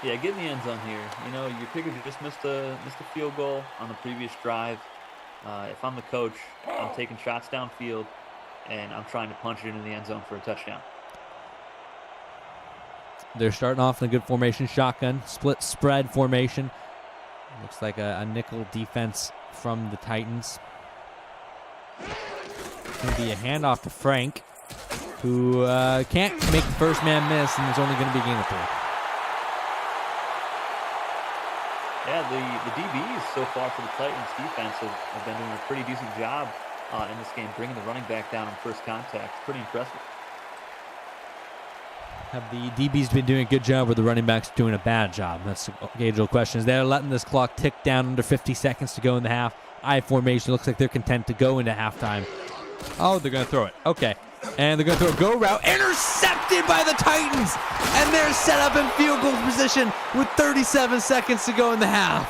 Yeah, get in the end zone here. You know, your kicker just missed a field goal on the previous drive. If I'm the coach, I'm taking shots downfield, and I'm trying to punch it into the end zone for a touchdown. They're starting off in a good formation, shotgun, split spread formation. Looks like a nickel defense from the Titans. It's going to be a handoff to Frank, who can't make the first man miss, and is only going to be a gain of 3. Yeah, the DBs so far for the Titans defense have been doing a pretty decent job in this game, bringing the running back down on first contact. Pretty impressive. Have the DBs been doing a good job or the running backs doing a bad job? That's the age-old question. They're letting this clock tick down under 50 seconds to go in the half. I formation looks like they're content to go into halftime. Oh, they're going to throw it. Okay. And they're going to throw a go route. Intercepted by the Titans! And they're set up in field goal position with 37 seconds to go in the half.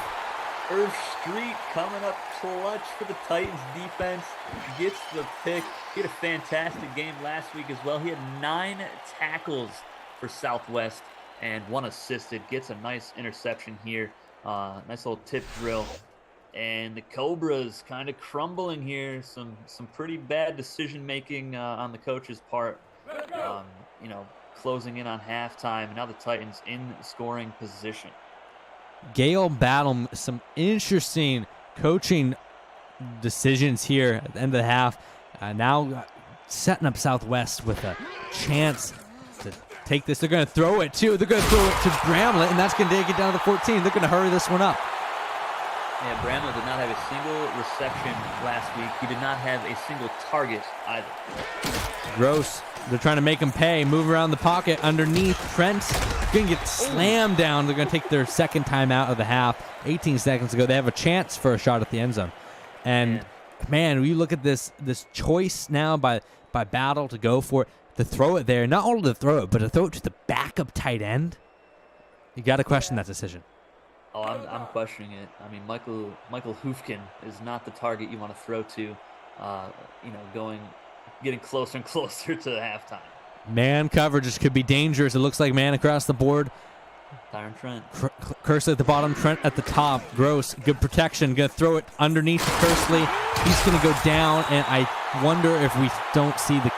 Irv Street coming up clutch for the Titans defense. Gets the pick. He had a fantastic game last week as well. He had 9 tackles for Southwest and 1 assisted. Gets a nice interception here. Nice little tip drill. And the Cobras kind of crumbling here. Some pretty bad decision-making on the coach's part. You know, closing in on halftime. And now the Titans in scoring position. Gale battle, some interesting coaching decisions here at the end of the half. Now setting up Southwest with a chance to take this. They're going to throw it, too. They're going to throw it to Bramlett, and that's going to take it down to the 14. They're going to hurry this one up. Yeah, Bramlett did not have a single reception last week. He did not have a single target either. Gross. They're trying to make him pay. Move around the pocket underneath. Trent's going to get slammed down. They're going to take their second time out of the half. 18 seconds ago, they have a chance for a shot at the end zone. And, man, you look at this choice now by Battle to go for it, to throw it there. Not only to throw it, but to throw it to the backup tight end. You got to question that decision. Oh, I'm questioning it. I mean, Michael Hoofkin is not the target you want to throw to. You know, getting closer and closer to the halftime. Man coverage could be dangerous. It looks like man across the board. Tyron Trent. Kersley at the bottom, Trent at the top. Gross, good protection. Going to throw it underneath to Kersley. He's going to go down, and I wonder if we don't see the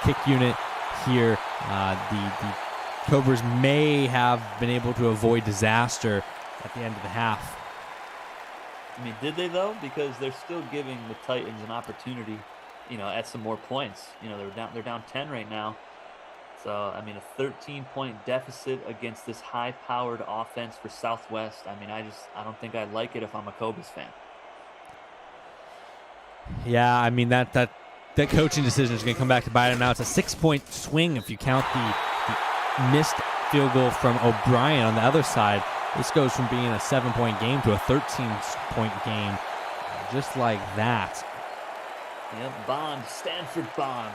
kick unit here. The Cobras may have been able to avoid disaster at the end of the half. I mean, did they though? Because they're still giving the Titans an opportunity, at some more points. They're down 10 right now. So, I mean, a 13-point deficit against this high-powered offense for Southwest. I mean, I don't think I like it if I'm a Cobras fan. Yeah, I mean, that coaching decision is going to come back to bite them now. It's a 6-point swing if you count the missed field goal from O'Brien on the other side. This goes from being a 7-point game to a 13-point game, just like that. Yep, Bond, Stanford Bond,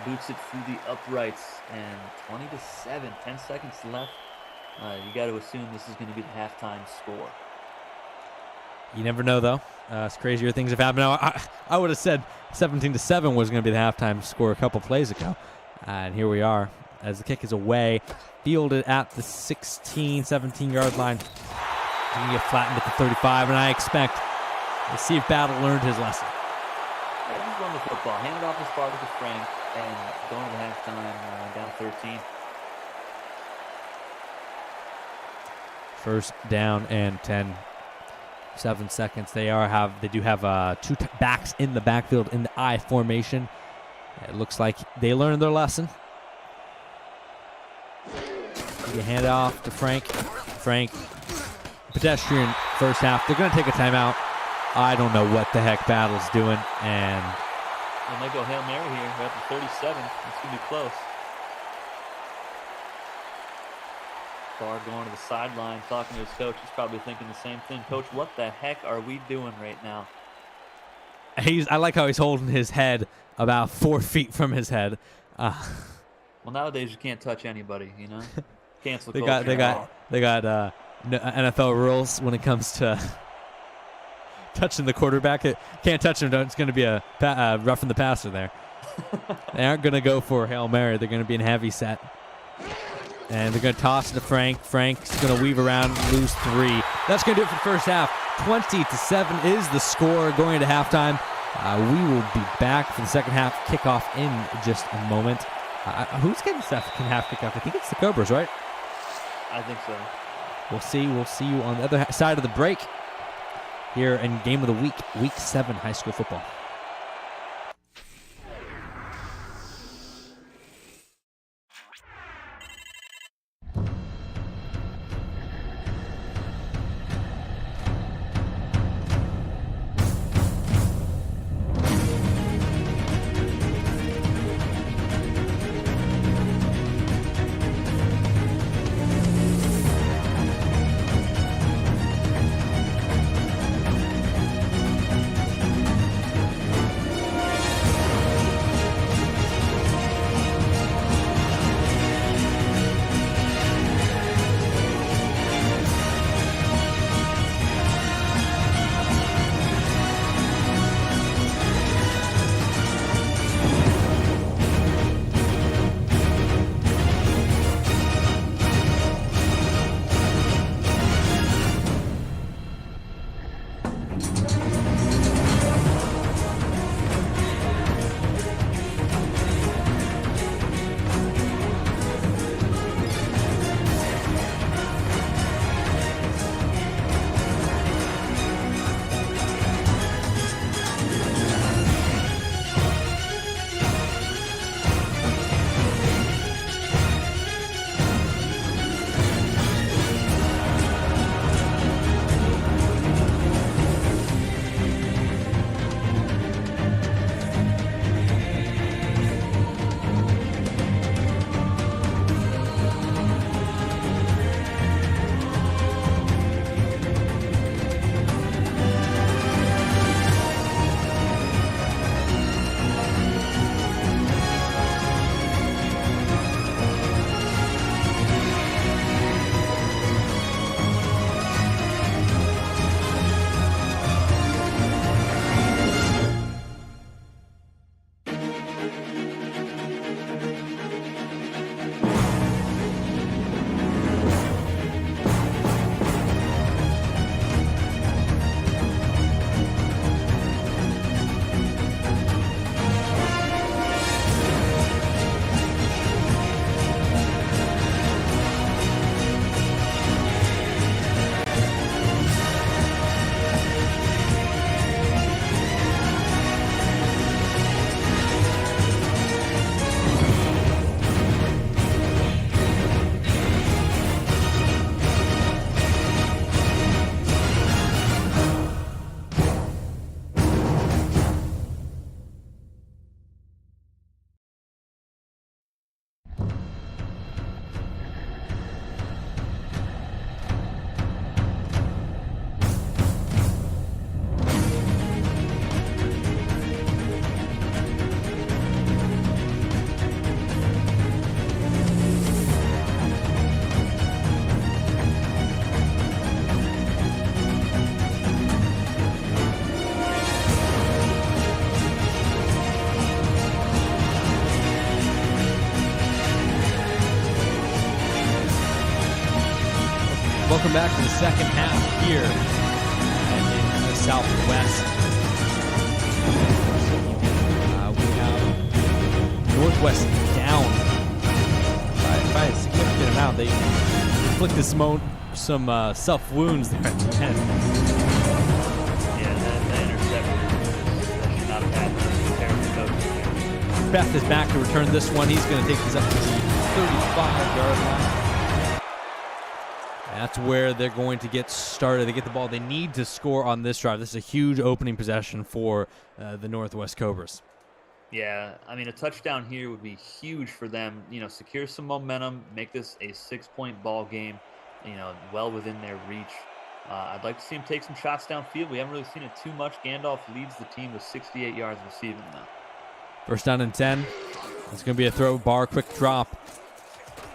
boots it through the uprights, and 20-7, 10 seconds left. You got to assume this is going to be the halftime score. You never know, though. Crazier things have happened. Now, I would have said 17-7 was going to be the halftime score a couple plays ago, and here we are as the kick is away, fielded at the 16, 17-yard line. Going to get flattened at the 35, and I expect to see if Battle learned his lesson. Yeah, just run the football. Hand it off as far as to Frank, and going to the halftime down 13. First down and 10. 7 seconds. They do have two backs in the backfield in the I formation. It looks like they learned their lesson. You hand it off to Frank. Frank, pedestrian first half. They're going to take a timeout. I don't know what the heck Battle's doing, and they might go Hail Mary here. We're at the 37. It's going to be close. Barr going to the sideline, talking to his coach. He's probably thinking the same thing. Coach, what the heck are we doing right now? I like how he's holding his head about 4 feet from his head. Well, nowadays you can't touch anybody, Cancel they culture. They got NFL rules when it comes to touching the quarterback. It can't touch him. It's going to be a roughing the passer there. They aren't going to go for Hail Mary. They're going to be in heavy set. And they're going to toss it to Frank. Frank's going to weave around, lose 3. That's going to do it for the first half. 20-7 is the score going into halftime. We will be back for the second half kickoff in just a moment. Who's getting the second half kickoff? I think it's the Cobras, right? I think so. We'll see. We'll see you on the other side of the break here in Game of the Week, Week 7 high school football. Welcome back to the second half here in the Southwest. We have Northwest down by a significant amount. They inflicted some self-wounds there at the end. Yeah, that interception is not a bad thing. Beth is back to return this one. He's going to take this up to the 35-yard line. That's where they're going to get started. They get the ball. They need to score on this drive. This is a huge opening possession for the Northwest Cobras. Yeah, I mean, a touchdown here would be huge for them. Secure some momentum, make this a 6-point ball game, well within their reach. I'd like to see him take some shots downfield. We haven't really seen it too much. Gandalf leads the team with 68 yards receiving now. First down and 10. It's going to be a throw, bar, quick drop.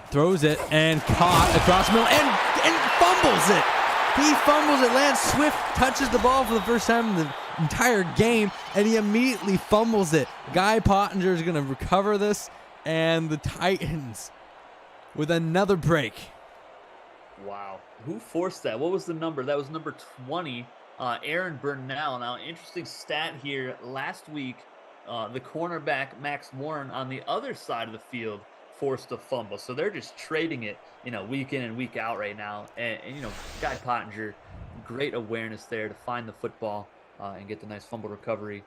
Throws it and caught across the middle and fumbles it. He fumbles it. Lance Swift touches the ball for the first time in the entire game, and he immediately fumbles it. Guy Pottinger is going to recover this, and the Titans with another break. Wow. Who forced that? What was the number? That was number 20, Aaron Burnell. Now, interesting stat here. Last week, the cornerback, Max Warren, on the other side of the field, forced a fumble. So they're just trading it, week in and week out right now. And Guy Pottinger, great awareness there to find the football and get the nice fumble recovery.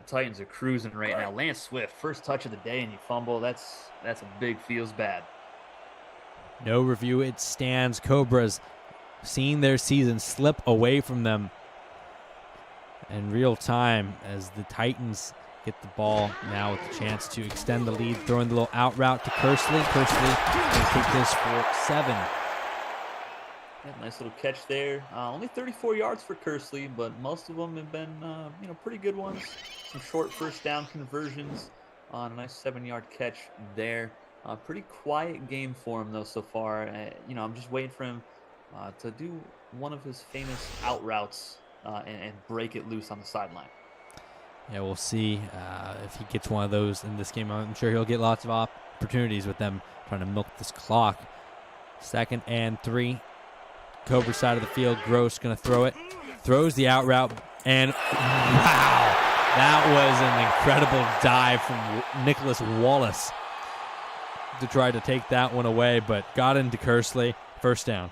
Titans are cruising right now. Lance Swift, first touch of the day and you fumble. That's a big feels bad. No review. It stands. Cobras seeing their season slip away from them in real time as the Titans get the ball now with the chance to extend the lead, throwing the little out route to Kersley. Kersley can take this for 7. Yeah, nice little catch there. Only 34 yards for Kersley, but most of them have been, pretty good ones. Some short first down conversions on a nice 7-yard catch there. Pretty quiet game for him, though, so far. I'm just waiting for him to do one of his famous out routes and break it loose on the sideline. Yeah, we'll see if he gets one of those in this game. I'm sure he'll get lots of opportunities with them trying to milk this clock. 2nd and 3. Cobra side of the field. Gross going to throw it. Throws the out route. And wow, that was an incredible dive from Nicholas Wallace to try to take that one away, but got into Kersley. First down.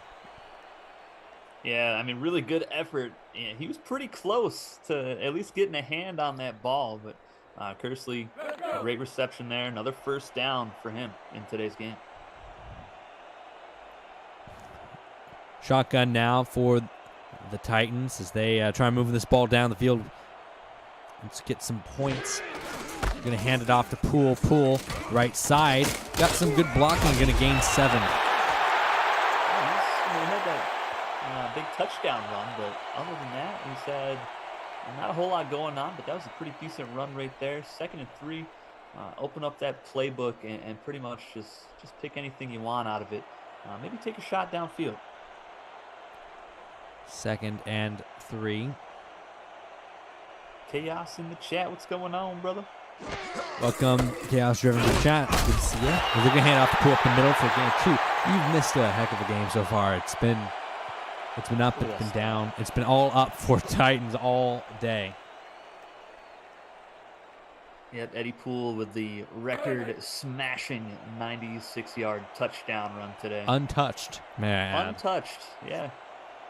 Yeah, I mean, really good effort. Yeah, he was pretty close to at least getting a hand on that ball, but Kersley, great reception there. Another first down for him in today's game. Shotgun now for the Titans as they try and move this ball down the field. Let's get some points. Going to hand it off to Poole. Poole, right side. Got some good blocking. Going to gain 7. Big touchdown run, but other than that, he's had not a whole lot going on, but that was a pretty decent run right there. 2nd and 3, open up that playbook and pretty much just pick anything you want out of it. Maybe take a shot downfield. 2nd and 3. Chaos in the chat. What's going on, brother? Welcome, Chaos Driven to the chat. Good to see you. They're going to hand off the Poole up the middle for game 2. You've missed a heck of a game so far. It's been up, it's been down. It's been all up for Titans all day. Yep, Eddie Poole with the record-smashing 96-yard touchdown run today. Untouched, man. Untouched, yeah.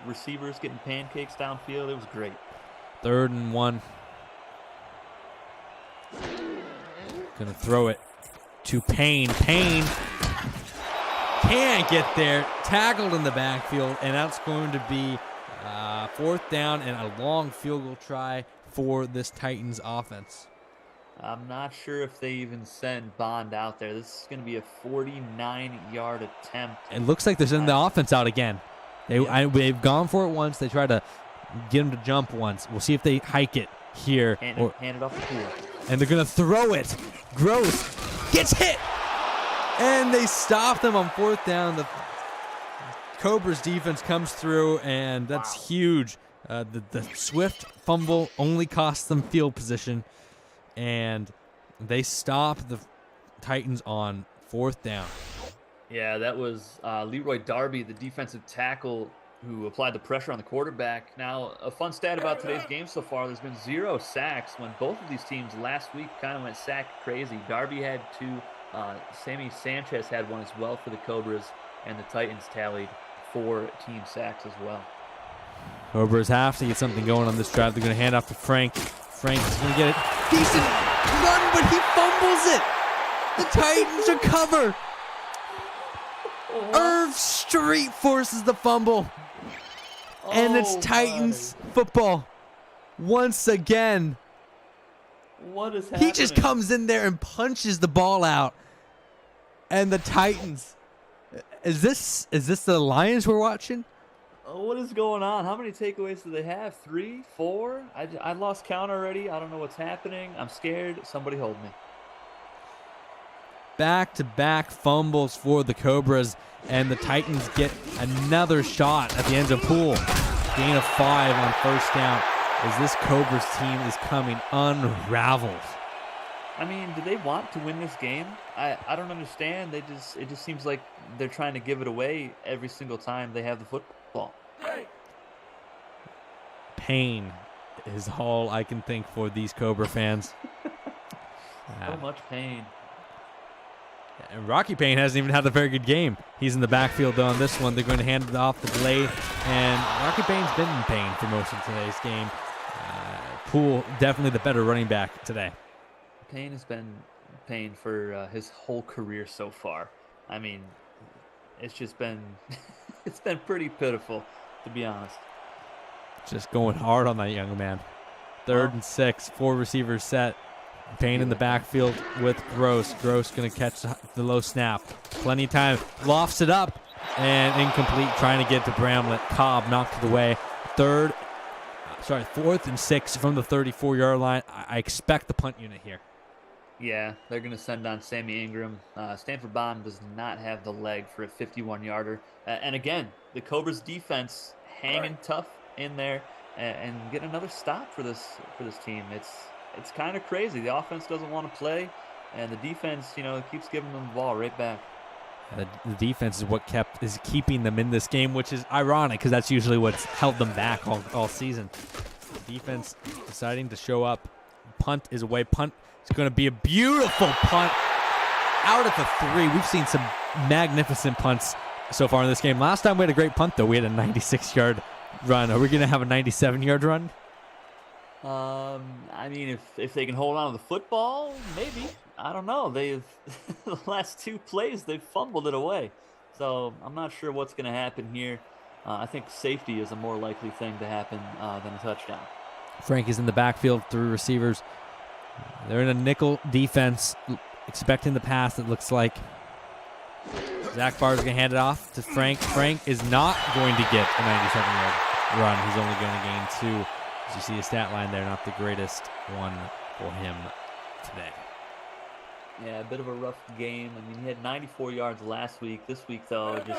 Receivers getting pancakes downfield. It was great. 3rd and 1. Gonna throw it to Payne. Payne can't get there. Tackled in the backfield, and that's going to be 4th down and a long field goal try for this Titans offense. I'm not sure if they even send Bond out there. This is going to be a 49-yard attempt. It looks like they're sending the offense out again. They've gone for it once. They tried to get him to jump once. We'll see if they hike it here. Hand it off the pool. And they're going to throw it. Gross gets hit. And they stop them on 4th down. The Cobras defense comes through, and that's huge. The Swift fumble only cost them field position, and they stop the Titans on 4th down. Yeah, that was Leroy Darby, the defensive tackle, who applied the pressure on the quarterback. Now, a fun stat about today's game so far, there's been 0 sacks when both of these teams last week kind of went sack crazy. Darby had 2, Sammy Sanchez had 1 as well for the Cobras, and the Titans tallied 4 team sacks as well. Cobras have to get something going on this drive. They're going to hand off to Frank. Frank's going to get it. Decent run, but he fumbles it. The Titans recover. Irv Street forces the fumble. And it's Titans football once again. What is happening? He just comes in there and punches the ball out. And the Titans. Is this the Lions we're watching? What is going on? How many takeaways do they have? 3, 4? I lost count already. I don't know what's happening. I'm scared. Somebody hold me. Back-to-back fumbles for the Cobras, and the Titans get another shot at the end of pool. Gain of 5 on first down as this Cobras team is coming unraveled. I mean, do they want to win this game? I don't understand. It just seems like they're trying to give it away every single time they have the football. Pain is all I can think for these Cobra fans. So much pain. And Rocky Payne hasn't even had a very good game. He's in the backfield though on this one. They're going to hand it off to Blade, and Rocky Payne's been in pain for most of today's game. Poole definitely the better running back today. Payne has been Payne for his whole career so far. I mean, it's just been it's been pretty pitiful, to be honest. Just going hard on that young man. 3rd and 6, 4 receivers set. Payne in the backfield with Gross. Gross going to catch the low snap. Plenty of time. Lofts it up and incomplete, trying to get to Bramlett. Cobb knocked it away. 4th and 6 from the 34-yard line. I expect the punt unit here. Yeah, they're going to send on Sammy Ingram. Stanford Bond does not have the leg for a 51-yarder. And again, the Cobras defense hanging tough in there and getting another stop for this team. It's kind of crazy. The offense doesn't want to play, and the defense, keeps giving them the ball right back. The defense is what is keeping them in this game, which is ironic because that's usually what's held them back all season. The defense deciding to show up. Punt is away. Punt is going to be a beautiful punt out at the 3. We've seen some magnificent punts so far in this game. Last time we had a great punt, though. We had a 96-yard run. Are we going to have a 97-yard run? I mean, if they can hold on to the football, maybe. I don't know. They've the last 2 plays they've fumbled it away, so I'm not sure what's going to happen here. I think safety is a more likely thing to happen than a touchdown. Frank is in the backfield, 3 receivers. They're in a nickel defense, expecting the pass. It looks like Zach Barr is going to hand it off to Frank. Frank is not going to get a 97-yard run. He's only going to gain 2. As you see the stat line there, not the greatest one for him today. Yeah, a bit of a rough game. I mean, he had 94 yards last week. This week, though, he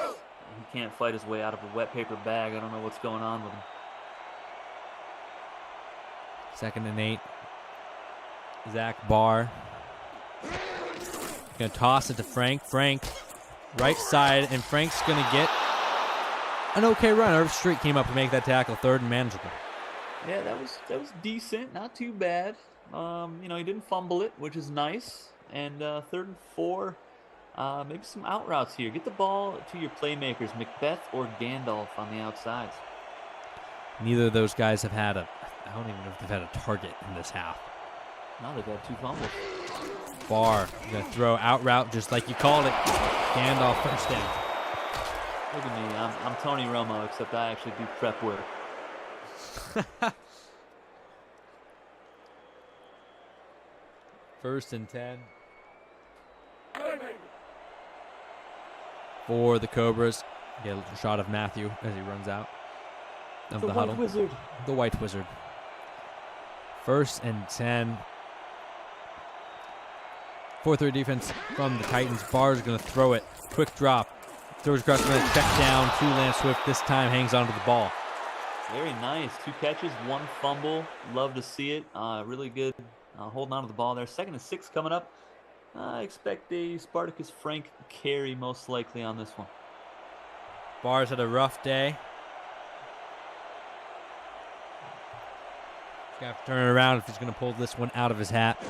can't fight his way out of a wet paper bag. I don't know what's going on with him. 2nd and 8. Zach Barr. Going to toss it to Frank. Frank, right side, and Frank's going to get an okay run. Irv Street came up to make that tackle. 3rd and manageable. Yeah, that was decent, not too bad. He didn't fumble it, which is nice. And 3rd and 4, maybe some out routes here. Get the ball to your playmakers, Macbeth or Gandalf on the outsides. Neither of those guys have had I don't even know if they've had a target in this half. No, they've had 2 fumbles. Barr going to throw out route just like you called it. Gandalf first down. Look at me, I'm Tony Romo, except I actually do prep work. 1st and 10 for the Cobras. Get a shot of Matthew as he runs out of the huddle. Wizard. The White Wizard. 1st and 10. 4-3 defense from the Titans. Barr's going to throw it. Quick drop. Throws across the middle. Check down to Lance Swift. This time hangs onto the ball. Very nice. 2 catches, 1 fumble. Love to see it. Really good holding on to the ball there. 2nd and 6 coming up. I expect a Spartacus Frank carry most likely on this one. Barr's had a rough day. He's going to have to turn it around if he's going to pull this one out of his hat.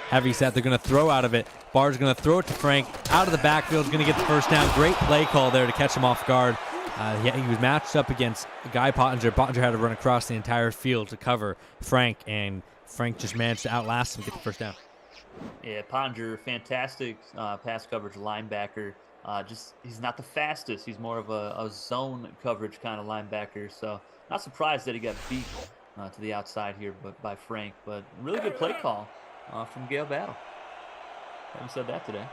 Heavy set, they're going to throw out of it. Barr's going to throw it to Frank. Out of the backfield, he's going to get the first down. Great play call there to catch him off guard. He was matched up against Guy Pottinger. Pottinger had to run across the entire field to cover Frank, and Frank just managed to outlast him and get the first down. Yeah, Pottinger, fantastic pass coverage linebacker. He's not the fastest. He's more of a zone coverage kind of linebacker. So not surprised that he got beat to the outside here by Frank. But really good play call from Gale Battle. Haven't said that today.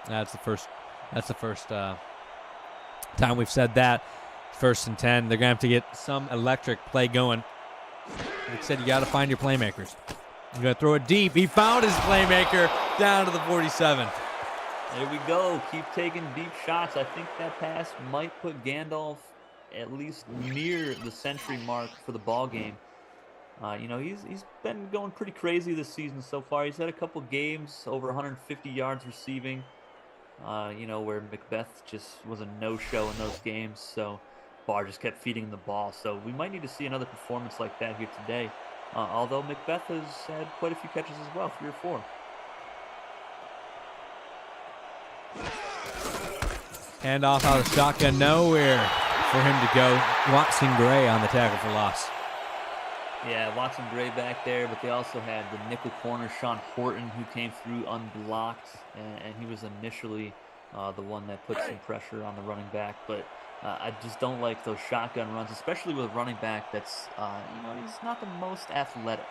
That's the first time we've said that. 1st and 10. They're going to have to get some electric play going. Like I said, you got to find your playmakers. He's going to throw it deep. He found his playmaker down to the 47. There we go. Keep taking deep shots. I think that pass might put Gandalf at least near the century mark for the ball game. He's been going pretty crazy this season so far. He's had a couple games over 150 yards receiving. Where Macbeth just was a no-show in those games. So Barr just kept feeding him the ball. So we might need to see another performance like that here today. Although Macbeth has had quite a few catches as well, 3 or 4. Hand off out of the shotgun, nowhere for him to go. Watson Gray on the tackle for loss. Yeah, Watson Gray back there, but they also had the nickel corner, Sean Horton, who came through unblocked, and he was initially the one that put some pressure on the running back. But I just don't like those shotgun runs, especially with a running back that's, he's not the most athletic.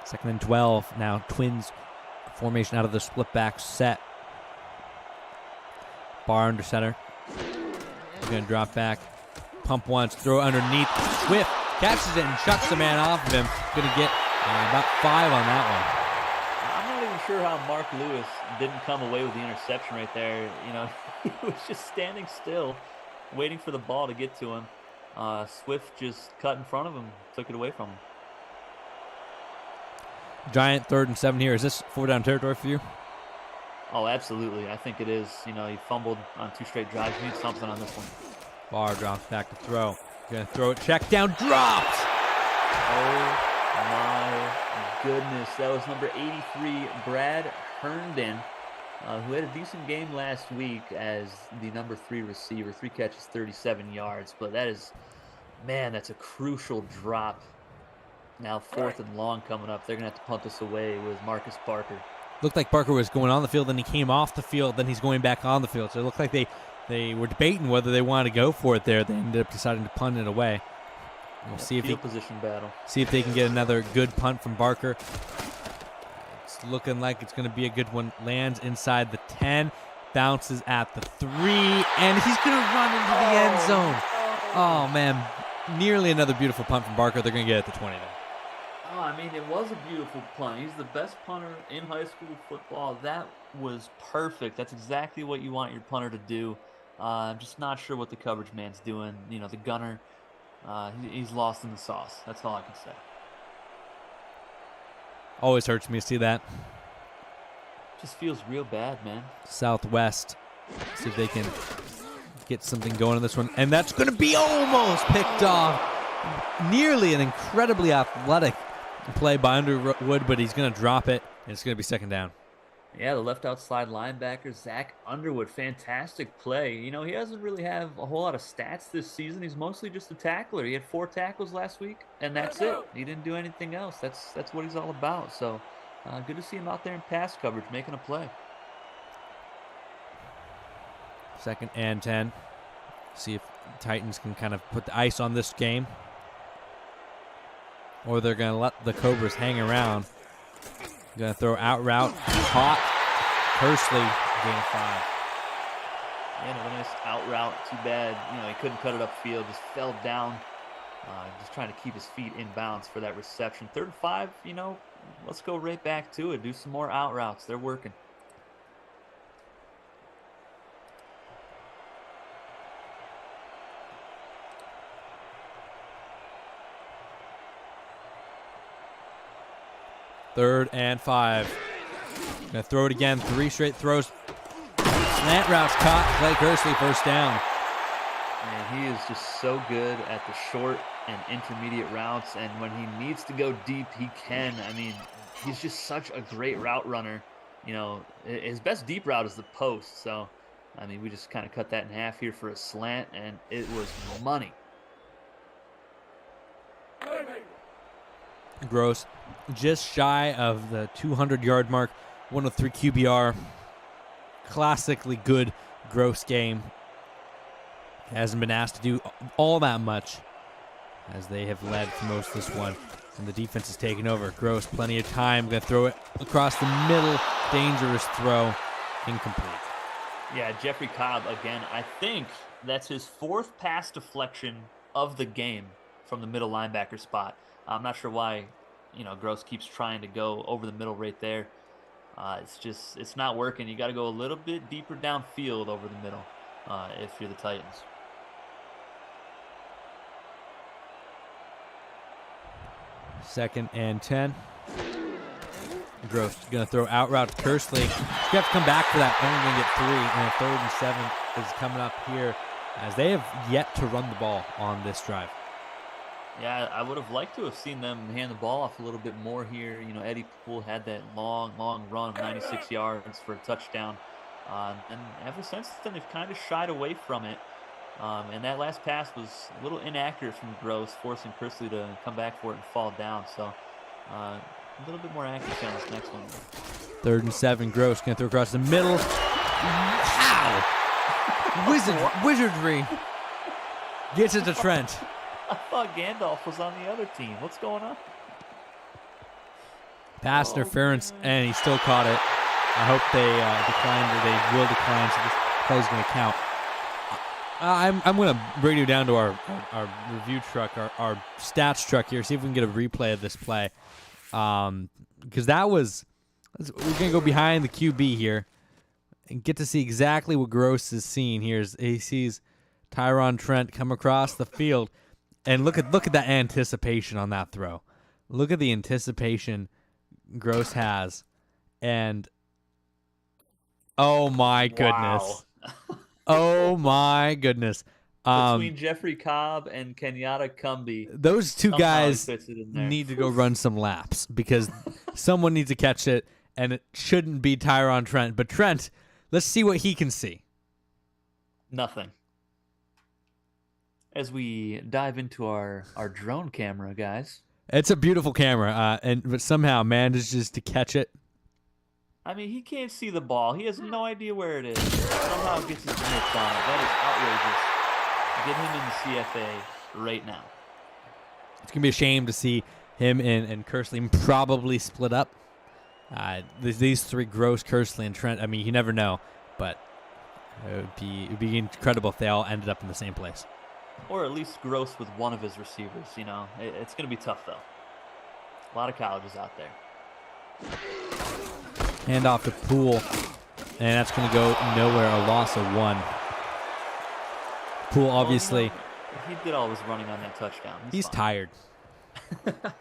2nd and 12. Now Twins formation out of the split back set. Barr under center. He's going to drop back. Pump once, throw underneath. Swift catches it and shuts the man off of him. Going to get about 5 on that I'm not even sure how Mark Lewis didn't come away with the interception right there. He was just standing still, waiting for the ball to get to him. Swift just cut in front of him, took it away from him. one. Giant 3rd and 7 here. Is this 4-down territory for you? Oh, absolutely. I think it is. He fumbled on 2 straight drives. You need something on this one. Barr drops back to throw. Gonna throw it, check down, drops! Oh my goodness. That was number 83, Brad Herndon, who had a decent game last week as the number 3 receiver. 3 catches, 37 yards. But that's a crucial drop. Now 4th and long coming up. They're going to have to punt this away with Marcus Parker. Looked like Parker was going on the field, then he came off the field, then he's going back on the field. So it looked like they were debating whether they wanted to go for it there. They ended up deciding to punt it away. We'll see if position battle. See if they can get another good punt from Barker. It's looking like it's going to be a good one. Lands inside the 10, bounces at the 3, and he's going to run into the end zone. Oh, man. Nearly another beautiful punt from Barker. They're going to get it at the 20 there. Oh, I mean, it was a beautiful punt. He's the best punter in high school football. That was perfect. That's exactly what you want your punter to do. I'm just not sure what the coverage man's doing. The gunner, he's lost in the sauce. That's all I can say. Always hurts me to see that. Just feels real bad, man. Southwest. See if they can get something going on this one. And that's going to be almost picked off. Nearly an incredibly athletic play by Underwood, but he's going to drop it, and it's going to be 2nd down. Yeah, the left outside linebacker, Zach Underwood, fantastic play. He doesn't really have a whole lot of stats this season. He's mostly just a tackler. He had 4 tackles last week, and that's it. He didn't do anything else. That's what he's all about. So good to see him out there in pass coverage, making a play. 2nd and 10. See if Titans can kind of put the ice on this game, or they're going to let the Cobras hang around. Going to throw out route. Caught. Kersley, gain of 5. Yeah, a nice out route. Too bad, he couldn't cut it upfield. Just fell down. Just trying to keep his feet in bounds for that reception. 3rd and 5, let's go right back to it. Do some more out routes. They're working. 3rd and 5. Gonna throw it again. 3 straight throws. Slant routes caught. Clay Kersley, first down. Man, he is just so good at the short and intermediate routes, and when he needs to go deep, he can. I mean, he's just such a great route runner. You know, his best deep route is the post, so, I mean, we just kind of cut that in half here for a slant, and it was money. Gross, just shy of the 200-yard mark, 103 QBR. Classically good Gross game. Hasn't been asked to do all that much as they have led for most of this one. And the defense is taking over. Gross, plenty of time. Going to throw it across the middle. Dangerous throw. Incomplete. Yeah, Jeffrey Cobb, again, I think that's his 4th pass deflection of the game from the middle linebacker spot. I'm not sure why, Gross keeps trying to go over the middle right there. It's not working. You got to go a little bit deeper downfield over the middle if you're the Titans. Second and 10. Gross going to throw out route to Kersley. You have to come back for that. Only going to get 3. And a 3rd and 7 is coming up here as they have yet to run the ball on this drive. Yeah, I would have liked to have seen them hand the ball off a little bit more here. Eddie Poole had that long run of 96 yards for a touchdown. And ever since then, they've kind of shied away from it. And that last pass was a little inaccurate from Gross, forcing Kersley to come back for it and fall down. So a little bit more accuracy on this next one. 3rd and 7, Gross going to throw across the middle. How? Wizardry. Gets it to Trent. I thought Gandalf was on the other team. What's going on? Pass interference, and he still caught it. I hope they declined, or they will decline, so this play is going to count. I'm going to bring you down to our review truck, our stats truck here, see if we can get a replay of this play. Because we're going to go behind the QB here and get to see exactly what Gross is seeing here. He sees Tyron Trent come across the field. And look at that anticipation on that throw. Look at the anticipation Gross has. And oh my goodness. Wow. Oh my goodness. Between Jeffrey Cobb and Kenyatta Cumbie, those two guys need to go run some laps because someone needs to catch it, and it shouldn't be Tyron Trent. But Trent, let's see what he can see. Nothing. As we dive into our drone camera, guys. It's a beautiful camera, but somehow manages to catch it. I mean, he can't see the ball. He has no idea where it is. Somehow gets his mitts on it. That is outrageous. Get him in the CFA right now. It's going to be a shame to see him and Kersley probably split up. These 3, Gross, Kersley, and Trent, I mean, you never know, but it would be incredible if they all ended up in the same place. Or at least Gross with one of his receivers, It's going to be tough, though. A lot of colleges out there. Hand off to Poole, and that's going to go nowhere, a loss of 1. Poole, obviously. He did all his running on that touchdown. He's tired. Get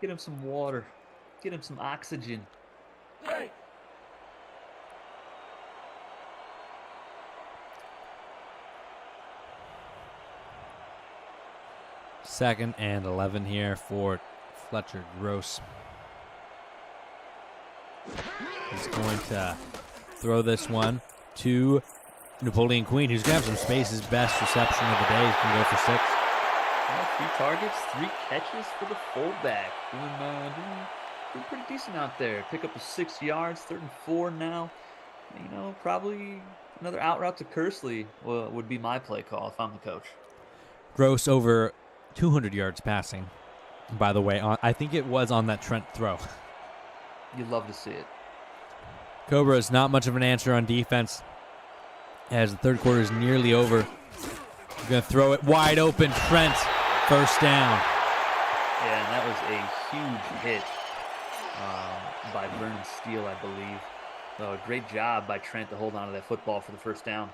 him some water. Get him some oxygen. Hey. Second and 11 here for Fletcher Gross. He's going to throw this one to Napoleon Queen, who's going to have some space. His best reception of the day. He's going to go for 6. Yeah, 3 targets, 3 catches for the fullback. Doing pretty decent out there. Pick up a 6 yards, 3rd and 4 now. Probably another out route to Kersley would be my play call if I'm the coach. Gross over 200 yards passing, by the way. I think it was on that Trent throw. You'd love to see it. Cobra is not much of an answer on defense as the 3rd quarter is nearly over. We're going to throw it wide open. Trent, first down. Yeah, and that was a huge hit by Vernon Steele, I believe. So a great job by Trent to hold on to that football for the first down.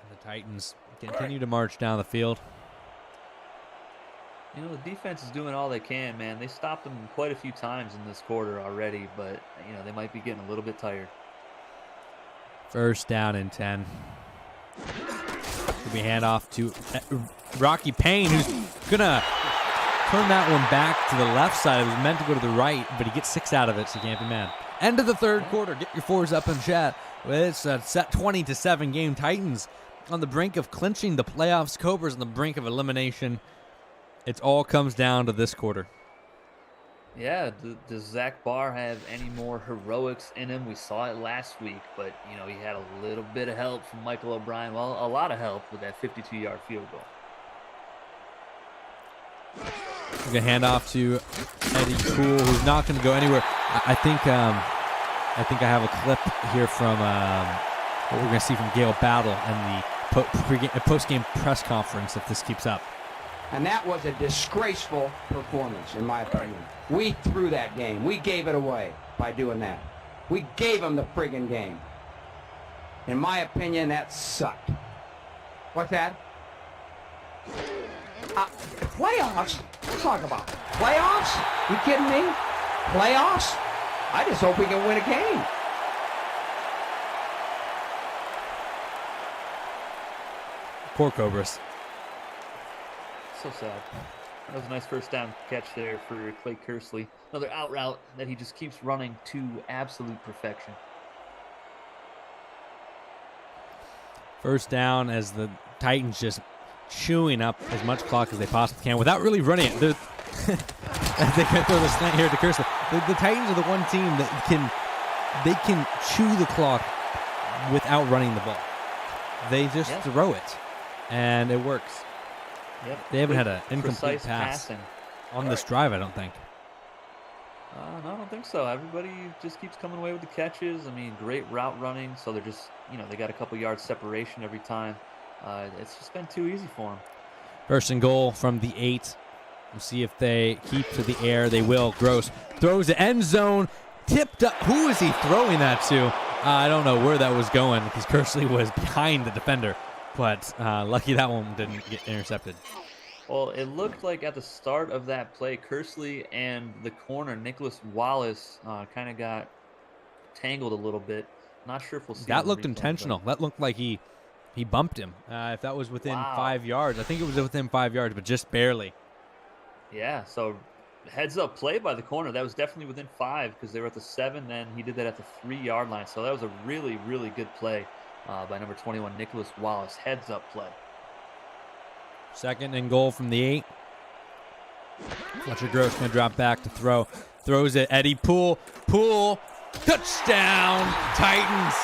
And the Titans continue to march down the field. The defense is doing all they can, man. They stopped them quite a few times in this quarter already, but, they might be getting a little bit tired. First down and 10. We hand off to Rocky Payne, who's going to turn that one back to the left side. It was meant to go to the right, but he gets 6 out of it, so he can't be mad. End of the third quarter. Get your fours up in chat. It's a set 20-7 game. Titans on the brink of clinching the playoffs. Cobras on the brink of elimination. It all comes down to this quarter. Yeah, does Zach Barr have any more heroics in him? We saw it last week, but, he had a little bit of help from Michael O'Brien. Well, a lot of help with that 52-yard field goal. We're going to hand off to Eddie Poole, who's not going to go anywhere. I think I have a clip here from what we're going to see from Gail Battle and the post-game press conference if this keeps up. And that was a disgraceful performance, in my opinion. We threw that game. We gave it away by doing that. We gave them the friggin' game. In my opinion, that sucked. What's that? Playoffs? Talk about playoffs? You kidding me? Playoffs? I just hope we can win a game. Poor Cobras. So sad. That was a nice first down catch there for Clay Kersley. Another out route that he just keeps running to absolute perfection. First down as the Titans just chewing up as much clock as they possibly can without really running it. They can throw the slant here to Kersley. The Titans are the one team that can chew the clock without running the ball. They just throw it, and it works. Yep. They haven't had an incomplete pass passing on this drive, I don't think. No, I don't think so. Everybody just keeps coming away with the catches. Great route running, so they're just, they got a couple yards separation every time. It's just been too easy for them. First and goal from the 8. We'll see if they keep to the air. They will. Gross throws the end zone. Tipped up. Who is he throwing that to? I don't know where that was going because Kersley was behind the defender. But lucky that one didn't get intercepted. Well, it looked like at the start of that play, Kersley and the corner, Nicholas Wallace, kind of got tangled a little bit. Not sure if we'll see that. Looked intentional. That looked like he bumped him. If that was within 5 yards. I think it was within 5 yards, but just barely. Yeah, so heads up play by the corner. That was definitely within 5 because they were at the 7. Then he did that at the 3-yard line. So that was a really, really good play by number 21, Nicholas Wallace. Heads up play. Second and goal from the 8. Fletcher Gross going to drop back to throw. Throws it. Eddie Poole. Poole. Touchdown, Titans.